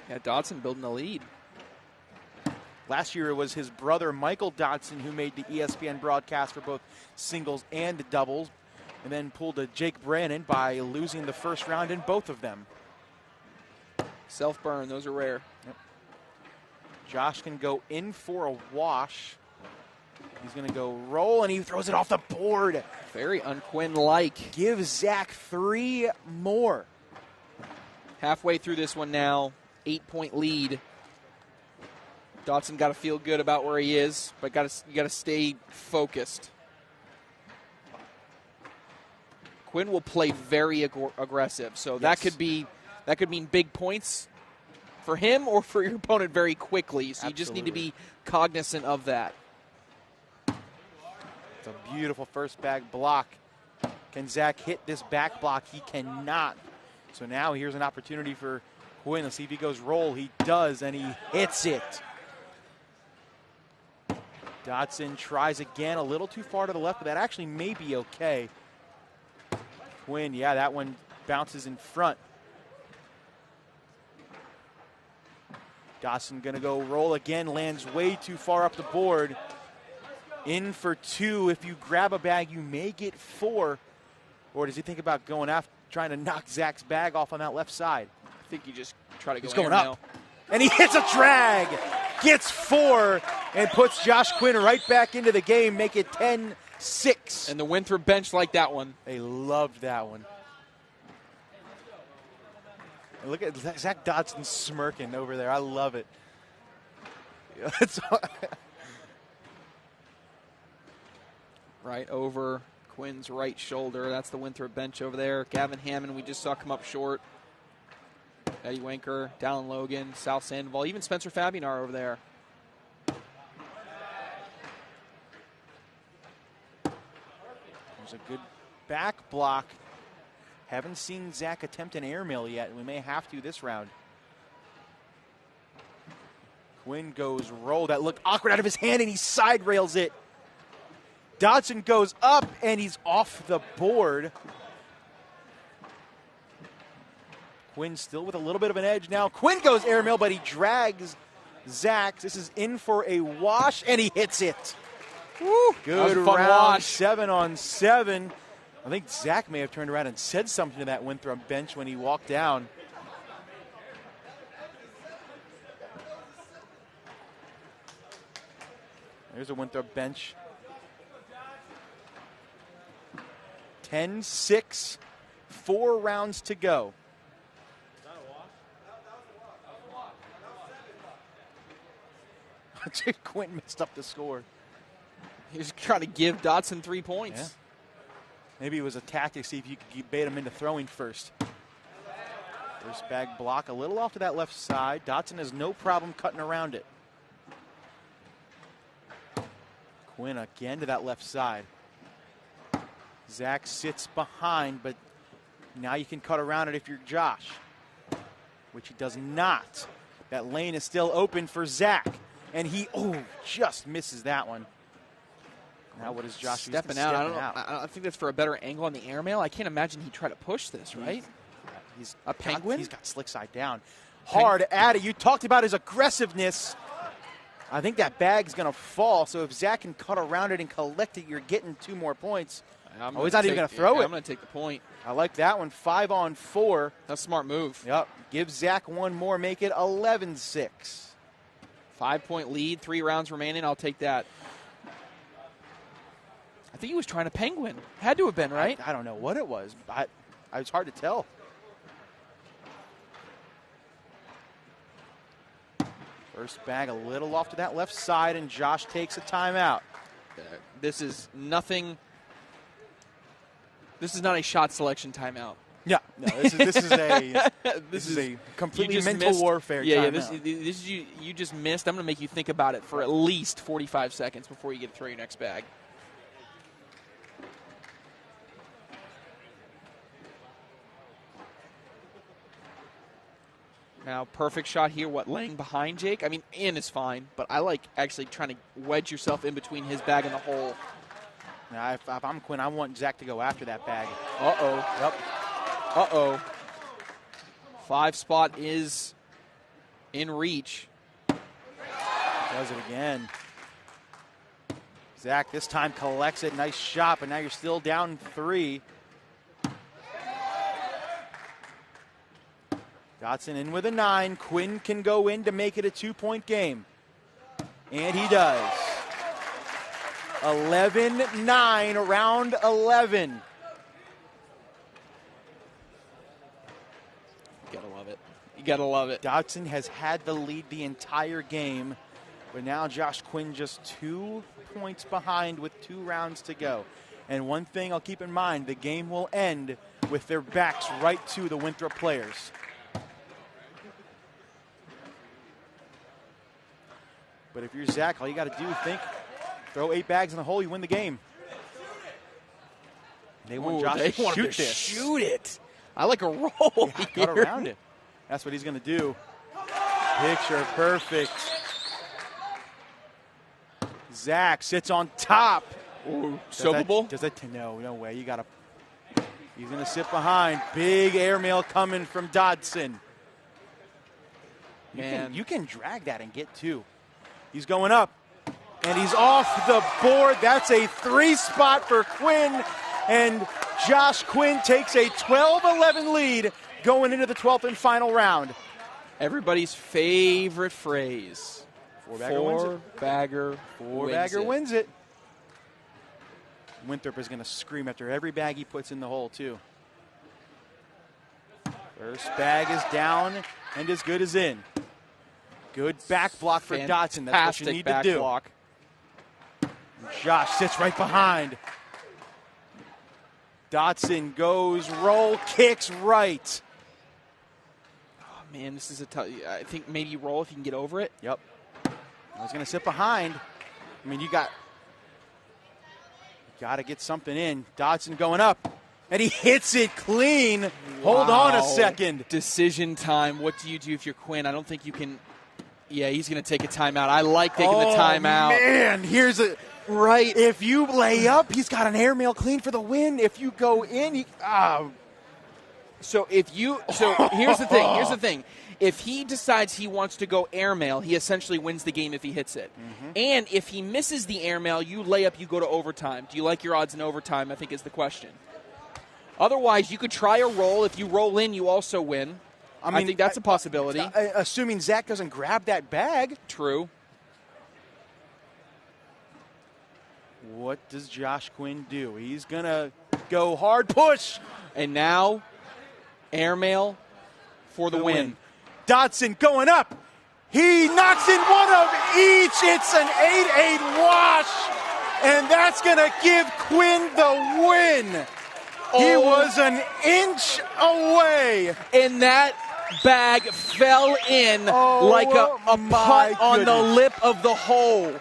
Yeah, Dodson building the lead.
Last year it was his brother Michael Dodson who made the ESPN broadcast for both singles and doubles, and then pulled a Jake Brannon by losing the first round in both of them.
Self-burn, those are rare.
Yep. Josh can go in for a wash. He's going to go roll, and he throws it off the board.
Very un-Quinn-like.
Give Zach 3 more.
Halfway through this one now, 8-point lead. Dodson got to feel good about where he is, but you got to stay focused. Quinn will play very aggressive, so
yes.
that could mean big points for him or for your opponent very quickly. So you just need to be cognizant of that.
It's a beautiful first bag block. Can Zach hit this back block? He cannot. So now here's an opportunity for Quinn, let's see if he goes roll. He does, and he hits it. Dotson tries again, a little too far to the left, but that actually may be okay. Quinn, yeah, that one bounces in front. Dotson gonna go roll again, lands way too far up the board. In for 2. If you grab a bag, you may get 4. Or does he think about going after, trying to knock Zach's bag off on that left side?
I think you just try to go
He's going
airmail.
up. And he hits a drag. Gets 4 and puts Josh Quinn right back into the game, make it 10-6.
And the Winthrop bench like that one.
They loved that one. And look at Zach Dotson smirking over there. I love it.
Right over Quinn's right shoulder. That's the Winthrop bench over there. Gavin Hammond, we just saw come up short. Eddie Wenker, Dallin Logan, Sal Sandoval, even Spencer Fabianar over there.
There's a good back block. Haven't seen Zach attempt an airmail yet. We may have to this round. Quinn goes roll. That looked awkward out of his hand, and he side rails it. Dotson goes up, and he's off the board. Quinn still with a little bit of an edge now. Quinn goes airmail, but he drags Zach. This is in for a wash, and he hits it.
Woo,
good
fun
round,
wash.
7-on-7. I think Zach may have turned around and said something to that Winthrop bench when he walked down. There's a Winthrop bench. 10-6, 4 rounds to go. Quinn messed up the score.
He was trying to give Dotson 3 points.
Yeah. Maybe it was a tactic, see if you could bait him into throwing first. First bag block a little off to that left side. Dotson has no problem cutting around it. Quinn again to that left side. Zach sits behind, but now you can cut around it if you're Josh, which he does not. That lane is still open for Zach, and he just misses that one. Now what is Josh
stepping out? I don't think that's for a better angle on the airmail. I can't imagine he'd try to push this, right?
He's
a penguin.
He's got slick side down. Hard at it. You talked about his aggressiveness. I think that bag's going to fall. So if Zach can cut around it and collect it, you're getting 2 more points. He's not even going to throw it.
I'm going to take the point.
I like that one. 5-on-4.
That's a smart move.
Yep. Give Zach 1 more. Make it 11-6.
5-point lead. 3 rounds remaining. I'll take that. I think he was trying to penguin. Had to have been, right?
I don't know what it was. I was hard to tell. First bag a little off to that left side, and Josh takes a timeout.
This is nothing. This is not a shot selection timeout.
Yeah, no. This is a this is a completely mental warfare.
Yeah,
timeout.
This is you just missed. I'm going to make you think about it for at least 45 seconds before you get to throw your next bag. Now, perfect shot here. What, laying behind Jake? I mean, in is fine, but I like actually trying to wedge yourself in between his bag and the hole.
Now, if I'm Quinn, I want Zach to go after that bag.
Uh-oh.
Yep.
Uh-oh. 5 spot is in reach.
Does it again. Zach this time collects it. Nice shot, but now you're still down 3. Dotson in with a 9. Quinn can go in to make it a 2-point game. And he does. 11-9, round 11.
You gotta love it. You gotta love it.
Dotson has had the lead the entire game, but now Josh Quinn just 2 points behind with 2 rounds to go. And one thing I'll keep in mind, the game will end with their backs right to the Winthrop players. But if you're Zach, all you got to do is throw 8 bags in the hole, you win the game. They want Josh to shoot this.
Shoot it. I like a roll.
Cut around it. That's what he's going to do. Picture perfect. Zach sits on top.
Soapable?
No way. You got to. He's going to sit behind. Big airmail coming from Dodson. You can drag that and get two. He's going up, and he's off the board. That's a 3-spot for Quinn, and Josh Quinn takes a 12-11 lead going into the 12th and final round.
Everybody's favorite phrase.
Four-bagger wins it. Winthrop is going to scream after every bag he puts in the hole, too. First bag is down and as good as in. Good back block for Dodson. That's what you need to do.
Block.
Josh sits right behind. Dodson goes, roll, kicks right.
Oh, man, this is a tough. I think maybe you roll if you can get over it.
Yep. I was going to sit behind. I mean, you got to get something in. Dodson going up, and he hits it clean. Wow. Hold on a second.
Decision time. What do you do if you're Quinn? I don't think you can. Yeah, he's going to take a timeout. I like taking the timeout.
Man, here's a right. If you lay up, he's got an airmail clean for the win. If you go in,
So here's the thing. Here's the thing. If he decides he wants to go airmail, he essentially wins the game if he hits it. Mm-hmm. And if he misses the airmail, you lay up, you go to overtime. Do you like your odds in overtime, I think is the question. Otherwise, you could try a roll. If you roll in, you also win. I think that's a possibility.
Assuming Zach doesn't grab that bag.
True.
What does Josh Quinn do? He's going to go hard push.
And now, airmail for the win.
Dodson going up. He knocks in one of each. It's an 8-8 wash. And that's going to give Quinn the win. He was an inch away.
And that bag fell in like a putt on the lip of the hole.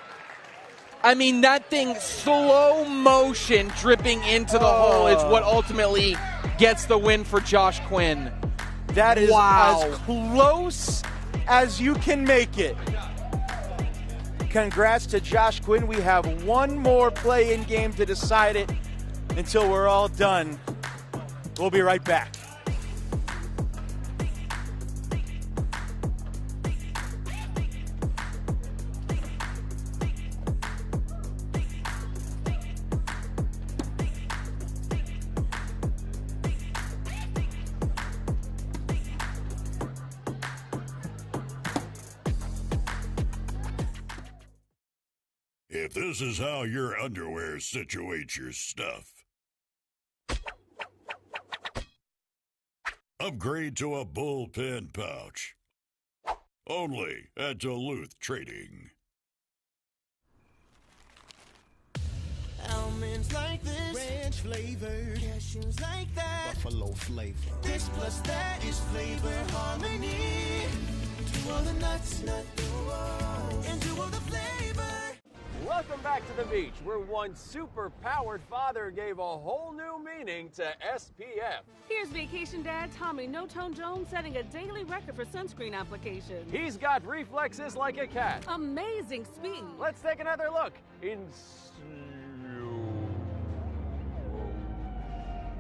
I mean, that thing, slow motion dripping into the hole is what ultimately gets the win for Josh Quinn.
That is as close as you can make it. Congrats to Josh Quinn. We have one more play-in game to decide it until we're all done. We'll be right back.
If this is how your underwear situates your stuff, upgrade to a bullpen pouch. Only at Duluth Trading.
Almonds like this, ranch flavor. Cashews like that, buffalo flavor. This plus that is flavor harmony. To all the nuts, and to all the flavor.
Welcome back to the beach, where one super-powered father gave a whole new meaning to SPF.
Here's Vacation Dad Tommy No-Tone Jones setting a daily record for sunscreen application.
He's got reflexes like a cat.
Amazing speed.
Let's take another look.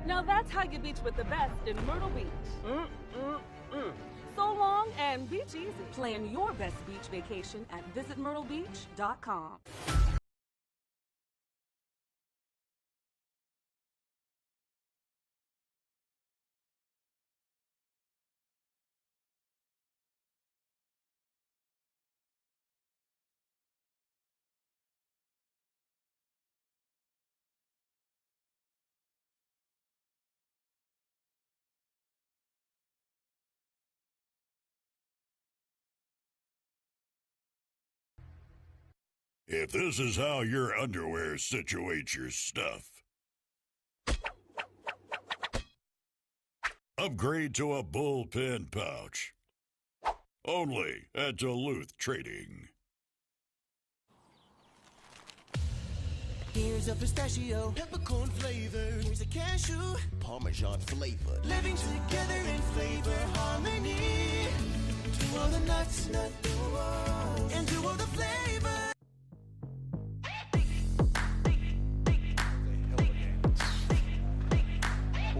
Now that's how you beach with the best in Myrtle Beach. So long and beach easy. Plan your best beach vacation at visitmyrtlebeach.com.
If this is how your underwear situates your stuff, upgrade to a bullpen pouch. Only at Duluth Trading.
Here's a pistachio, peppercorn flavor. Here's a cashew, Parmesan flavor. Living together in flavor harmony. Do all the nuts, and do all the flavor.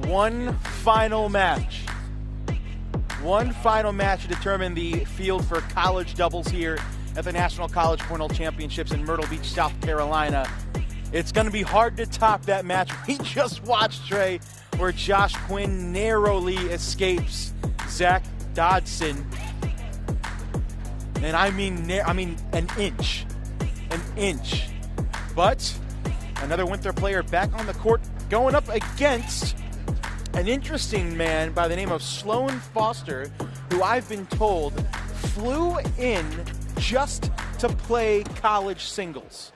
One final match. One final match to determine the field for college doubles here at the National College Cornhole Championships in Myrtle Beach, South Carolina. It's going to be hard to top that match we just watched, Trey, where Josh Quinn narrowly escapes Zach Dodson. And I mean an inch. An inch. But another Winthrop player back on the court going up against an interesting man by the name of Sloan Foster, who I've been told flew in just to play college singles.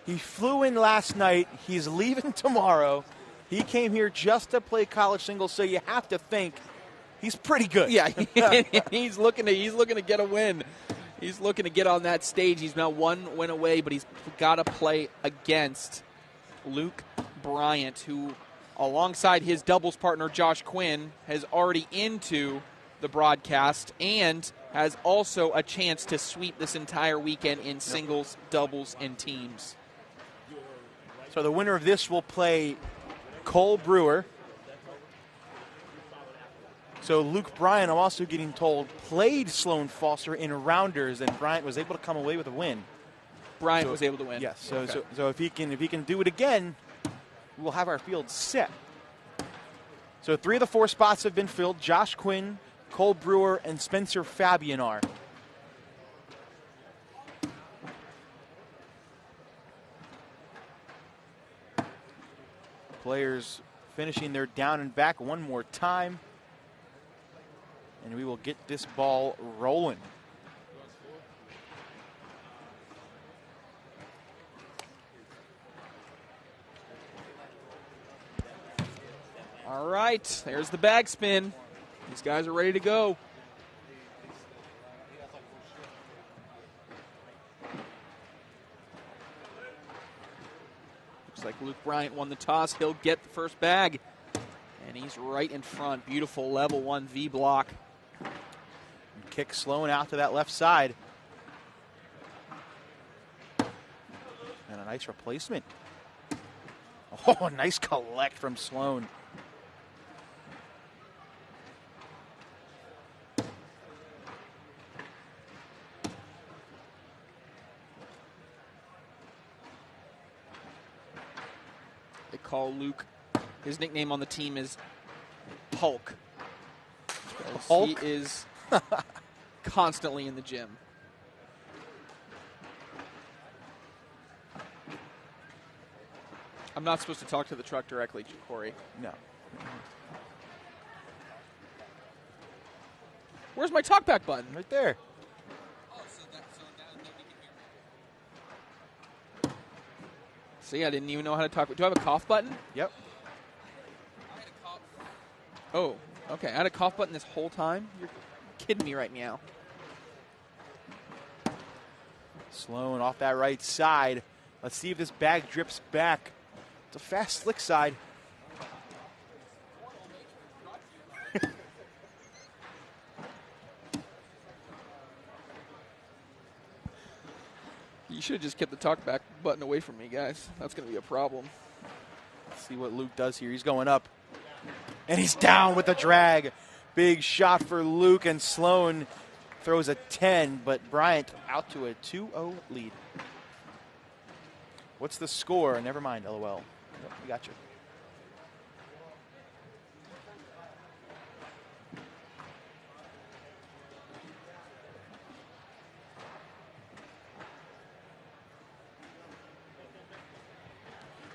He flew in last night. He's leaving tomorrow. He came here just to play college singles, so you have to think he's pretty good.
Yeah, he's looking to get a win. He's looking to get on that stage. He's now one win away, but he's got to play against Luke Bryant, who, alongside his doubles partner Josh Quinn, has already into the broadcast and has also a chance to sweep this entire weekend in singles, doubles, and teams.
So the winner of this will play Cole Brewer. So Luke Bryant, I'm also getting told, played Sloan Foster in rounders, and Bryant was able to come away with a win.
Bryant was able to win.
Yes. So,
Okay.
so if he can do it again, we'll have our field set. So 3 of the 4 spots have been filled. Josh Quinn, Cole Brewer, and Spencer Fabian are. Players finishing their down and back one more time. And we will get this ball rolling.
All right, there's the bag spin. These guys are ready to go. Looks like Luke Bryant won the toss. He'll get the first bag. And he's right in front. Beautiful level 1 V block.
Kick Sloan out to that left side. And a nice replacement. Oh, a nice collect from Sloan.
They call Luke, his nickname on the team is Hulk.
Hulk?
He is constantly in the gym. I'm not supposed to talk to the truck directly, Corey.
No.
Where's my talkback button?
Right there.
See, I didn't even know how to talk. Do I have a cough button?
Yep.
Oh, okay. I had a cough button this whole time? You're kidding me right now.
Sloan off that right side. Let's see if this bag drips back. It's a fast slick side.
You should have just kept the talkback button away from me, guys. That's going to be a problem.
Let's see what Luke does here. He's going up. And he's down with the drag. Big shot for Luke, and Sloan throws a 10, but Bryant out to a 2-0 lead. What's the score? Never mind, LOL. Yep, we got you.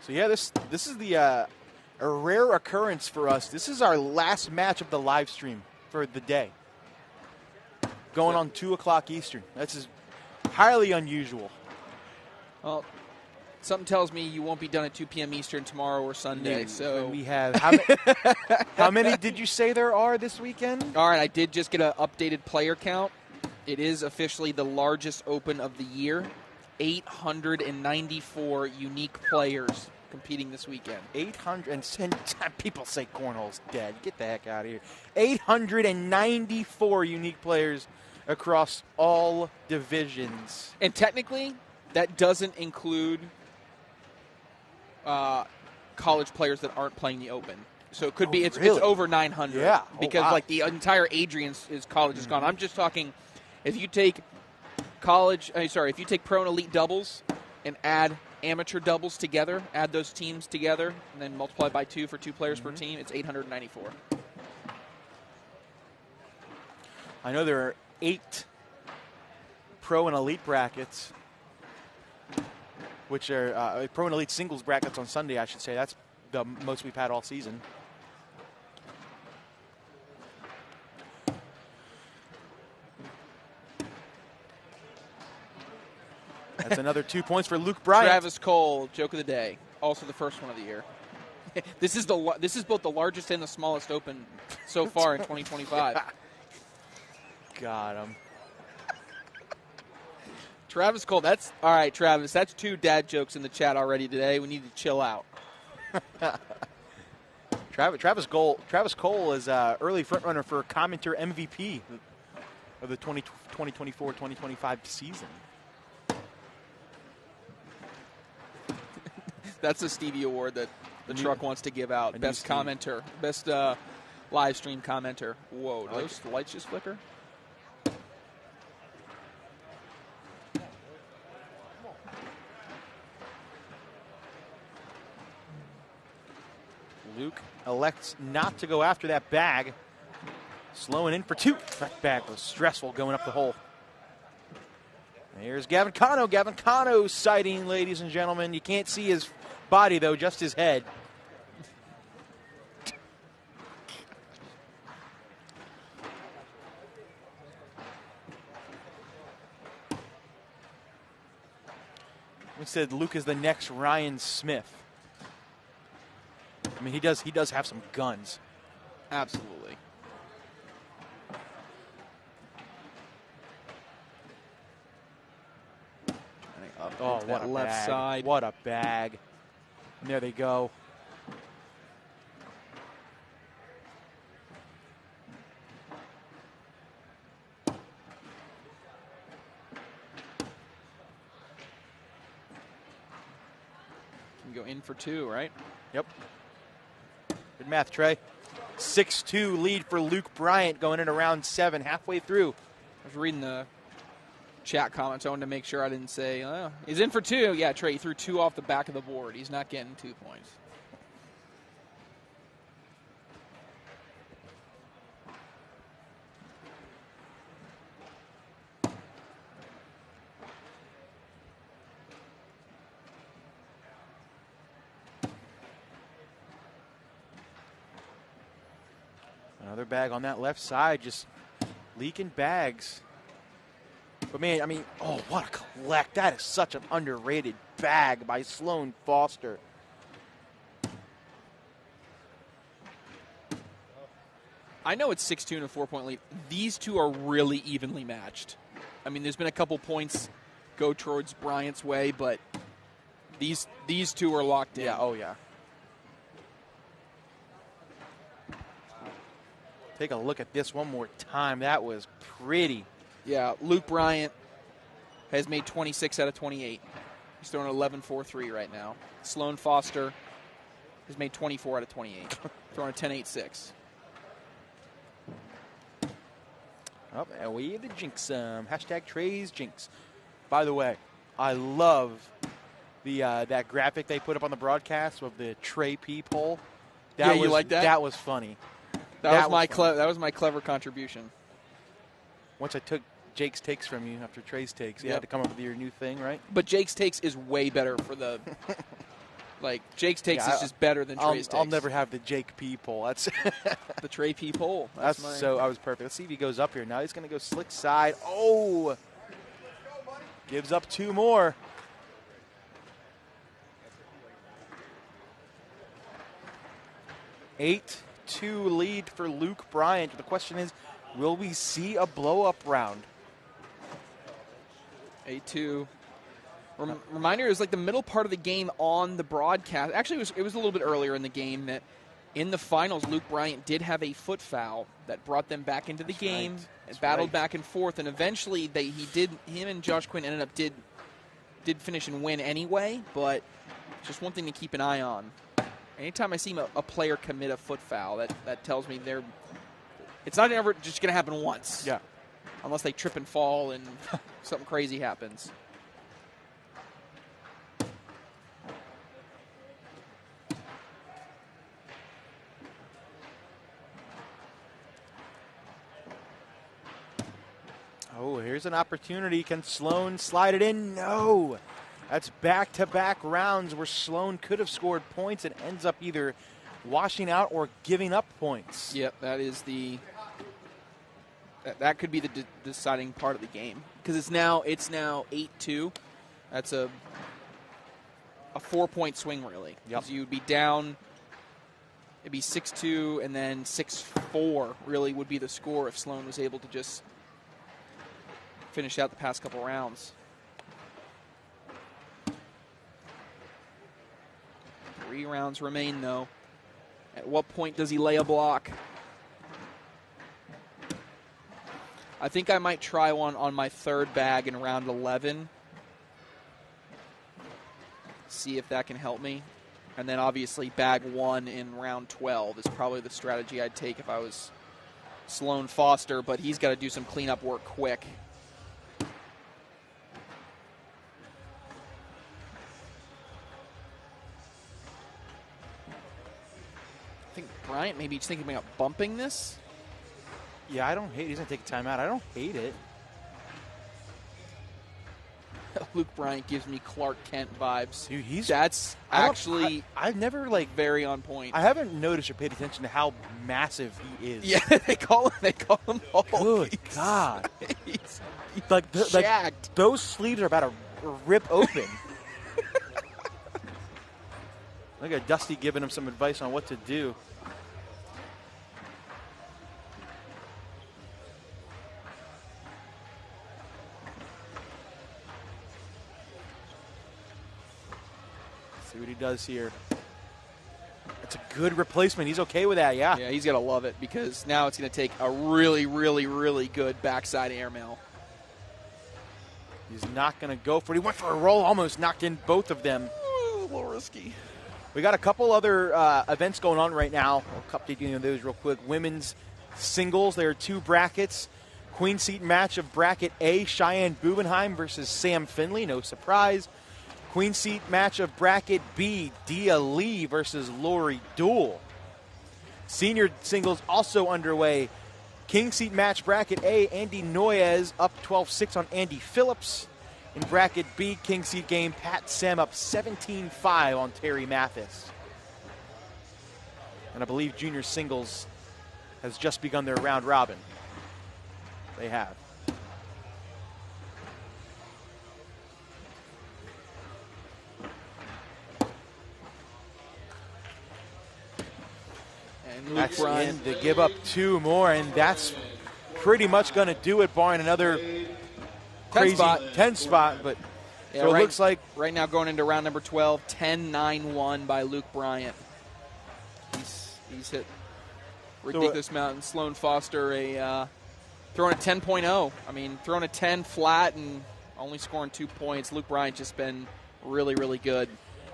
So yeah, this is a rare occurrence for us. This is our last match of the live stream for the day. Going on 2 o'clock Eastern. That's highly unusual.
Well, something tells me you won't be done at 2 p.m. Eastern tomorrow or Sunday.
And
So
we have how many did you say there are this weekend?
All right, I did just get an updated player count. It is officially the largest open of the year. 894 unique players competing this weekend.
800 and people say cornhole's dead. Get the heck out of here. 894 unique players across all divisions.
And technically, that doesn't include college players that aren't playing the Open. So it could be it's over 900.
Yeah.
Because like the entire Adrian's college is gone. I'm just talking if you take if you take pro and elite doubles and add amateur doubles together, add those teams together, and then multiply by 2 for 2 players per team, it's 894.
I know there are 8 pro and elite brackets, which are pro and elite singles brackets on Sunday, I should say. That's the most we've had all season. That's another 2 points for Luke Bryant.
Travis Cole, joke of the day, also the first one of the year. This is both the largest and the smallest Open so far in 2025.
Got him.
Travis Cole, that's all right, Travis. That's 2 dad jokes in the chat already today. We need to chill out.
Travis Cole is early frontrunner for commenter MVP of the 2024-2025 season.
That's a Stevie Award that the truck wants to give out. Best commenter, best live stream commenter. Whoa, do those lights just flicker?
Luke elects not to go after that bag. Slowing in for 2. That bag was stressful going up the hole. Here's Gavin Cano. Gavin Cano sighting, ladies and gentlemen. You can't see his body, though, just his head. We said Luke is the next Ryan Smith. I mean, he does have some guns.
Absolutely.
Oh, what a
left
bag.
side.
What a bag. And there they go.
Can go in for 2, right?
Yep. Good math, Trey. 6-2 lead for Luke Bryant going into round 7, halfway through.
I was reading the chat comments. I wanted to make sure I didn't say, he's in for 2. Yeah, Trey, he threw 2 off the back of the board. He's not getting 2 points.
Another bag on that left side, just leaking bags. But, man, I mean, oh, what a collect. That is such an underrated bag by Sloan Foster.
I know it's 6-2 and a 4-point lead. These two are really evenly matched. I mean, there's been a couple points go towards Bryant's way, but these two are locked in.
Yeah, oh, yeah. Take a look at this one more time. That was pretty.
Yeah, Luke Bryant has made 26 out of 28. He's throwing 11-4-3 right now. Sloan Foster has made 24 out of 28, throwing a 10-8-6.
Oh, and we had the jinx. Hashtag Trey's jinx. By the way, I love the that graphic they put up on the broadcast of the Trey P poll.
You like that?
That was funny.
That was my clever contribution.
Once I took Jake's takes from you after Trey's takes, you had to come up with your new thing, right?
But Jake's takes is way better for the like Jake's takes is just better than Trey's takes.
I'll never have the Jake P poll. That's
the Trey P poll.
So I was perfect. Let's see if he goes up here. Now he's going to go slick side. Oh, gives up 2 more. Eight 2 lead for Luke Bryant. The question is, will we see a blow-up round?
8-2. Reminder, it was like the middle part of the game on the broadcast. Actually, it was a little bit earlier in the game that in the finals, Luke Bryant did have a foot foul that brought them back into the game and battled back and forth. And eventually, him and Josh Quinn ended up did finish and win anyway. But just one thing to keep an eye on. Anytime I see a player commit a foot foul, that tells me it's not ever just going to happen once.
Yeah.
Unless they trip and fall and something crazy happens.
Oh, here's an opportunity. Can Sloan slide it in? No. That's back-to-back rounds where Sloan could have scored points and ends up either washing out or giving up points.
Yep, that could be the deciding part of the game because it's now 8-2. That's a 4-point swing really. Because you'd be down. It'd be 6-2 and then 6-4 really would be the score if Sloan was able to just finish out the past couple rounds. 3 rounds remain, though. At what point does he lay a block? I think I might try one on my third bag in round 11. See if that can help me. And then obviously bag 1 in round 12 is probably the strategy I'd take if I was Sloan Foster, but he's got to do some cleanup work quick. I think Bryant maybe he's thinking about bumping this.
Yeah, I don't hate it. He's going to take a timeout. I don't hate it.
Luke Bryant gives me Clark Kent vibes.
Dude,
that's actually
I've never
very on point.
I haven't noticed or paid attention to how massive he is.
Yeah, they call him Hulk.
Good God.
He's
like
jacked.
Those sleeves are about to rip open. Look at Dusty giving him some advice on what to do. See what he does here. That's a good replacement. He's okay with that, yeah.
Yeah, he's going to love it because now it's going to take a really, really, really good backside airmail.
He's not going to go for it. He went for a roll, almost knocked in both of them.
A little risky.
We got a couple other events going on right now. I'll update you on those real quick. Women's singles, there are 2 brackets. Queen seat match of bracket A, Cheyenne Bubenheim versus Sam Finley, no surprise. Queen seat match of bracket B, Dia Lee versus Lori Dool. Senior singles also underway. King seat match bracket A, Andy Noyes up 12-6 on Andy Phillips. In bracket B, King seat game, Pat Sam up 17-5 on Terry Mathis. And I believe junior singles has just begun their round robin. They have. That's in to give up 2 more, and that's pretty much going to do it, barring another crazy 10 spot. But
yeah,
so it looks like
right now going into round number 12, 10-9-1 by Luke Bryant. He's hit ridiculous amount, and Sloan Foster throwing a 10.0. I mean, throwing a 10 flat and only scoring 2 points. Luke Bryant just been really, really good.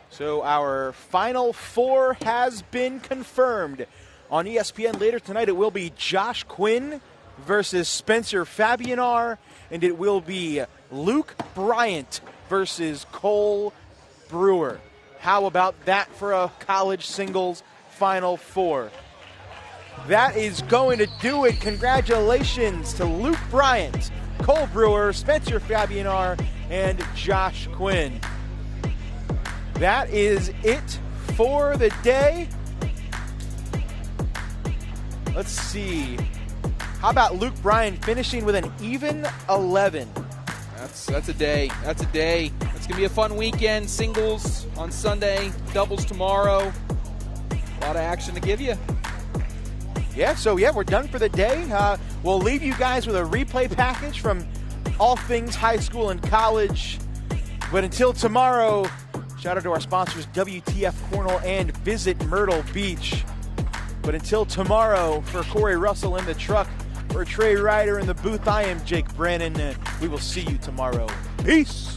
So our Final Four has been confirmed. On ESPN later tonight, it will be Josh Quinn versus Spencer Fabianar, and it will be Luke Bryant versus Cole Brewer. How about that for a college singles Final Four? That is going to do it. Congratulations to Luke Bryant, Cole Brewer, Spencer Fabianar, and Josh Quinn. That is it for the day. Let's see. How about Luke Bryant finishing with an even 11?
That's a day. That's a day. It's going to be a fun weekend. Singles on Sunday, doubles tomorrow. A lot of action to give you.
Yeah, so we're done for the day. We'll leave you guys with a replay package from all things high school and college But until tomorrow, shout out to our sponsors, WTF Cornell and Visit Myrtle Beach. But until tomorrow, for Corey Russell in the truck, for Trey Ryder in the booth, I am Jake Brannon. We will see you tomorrow. Peace.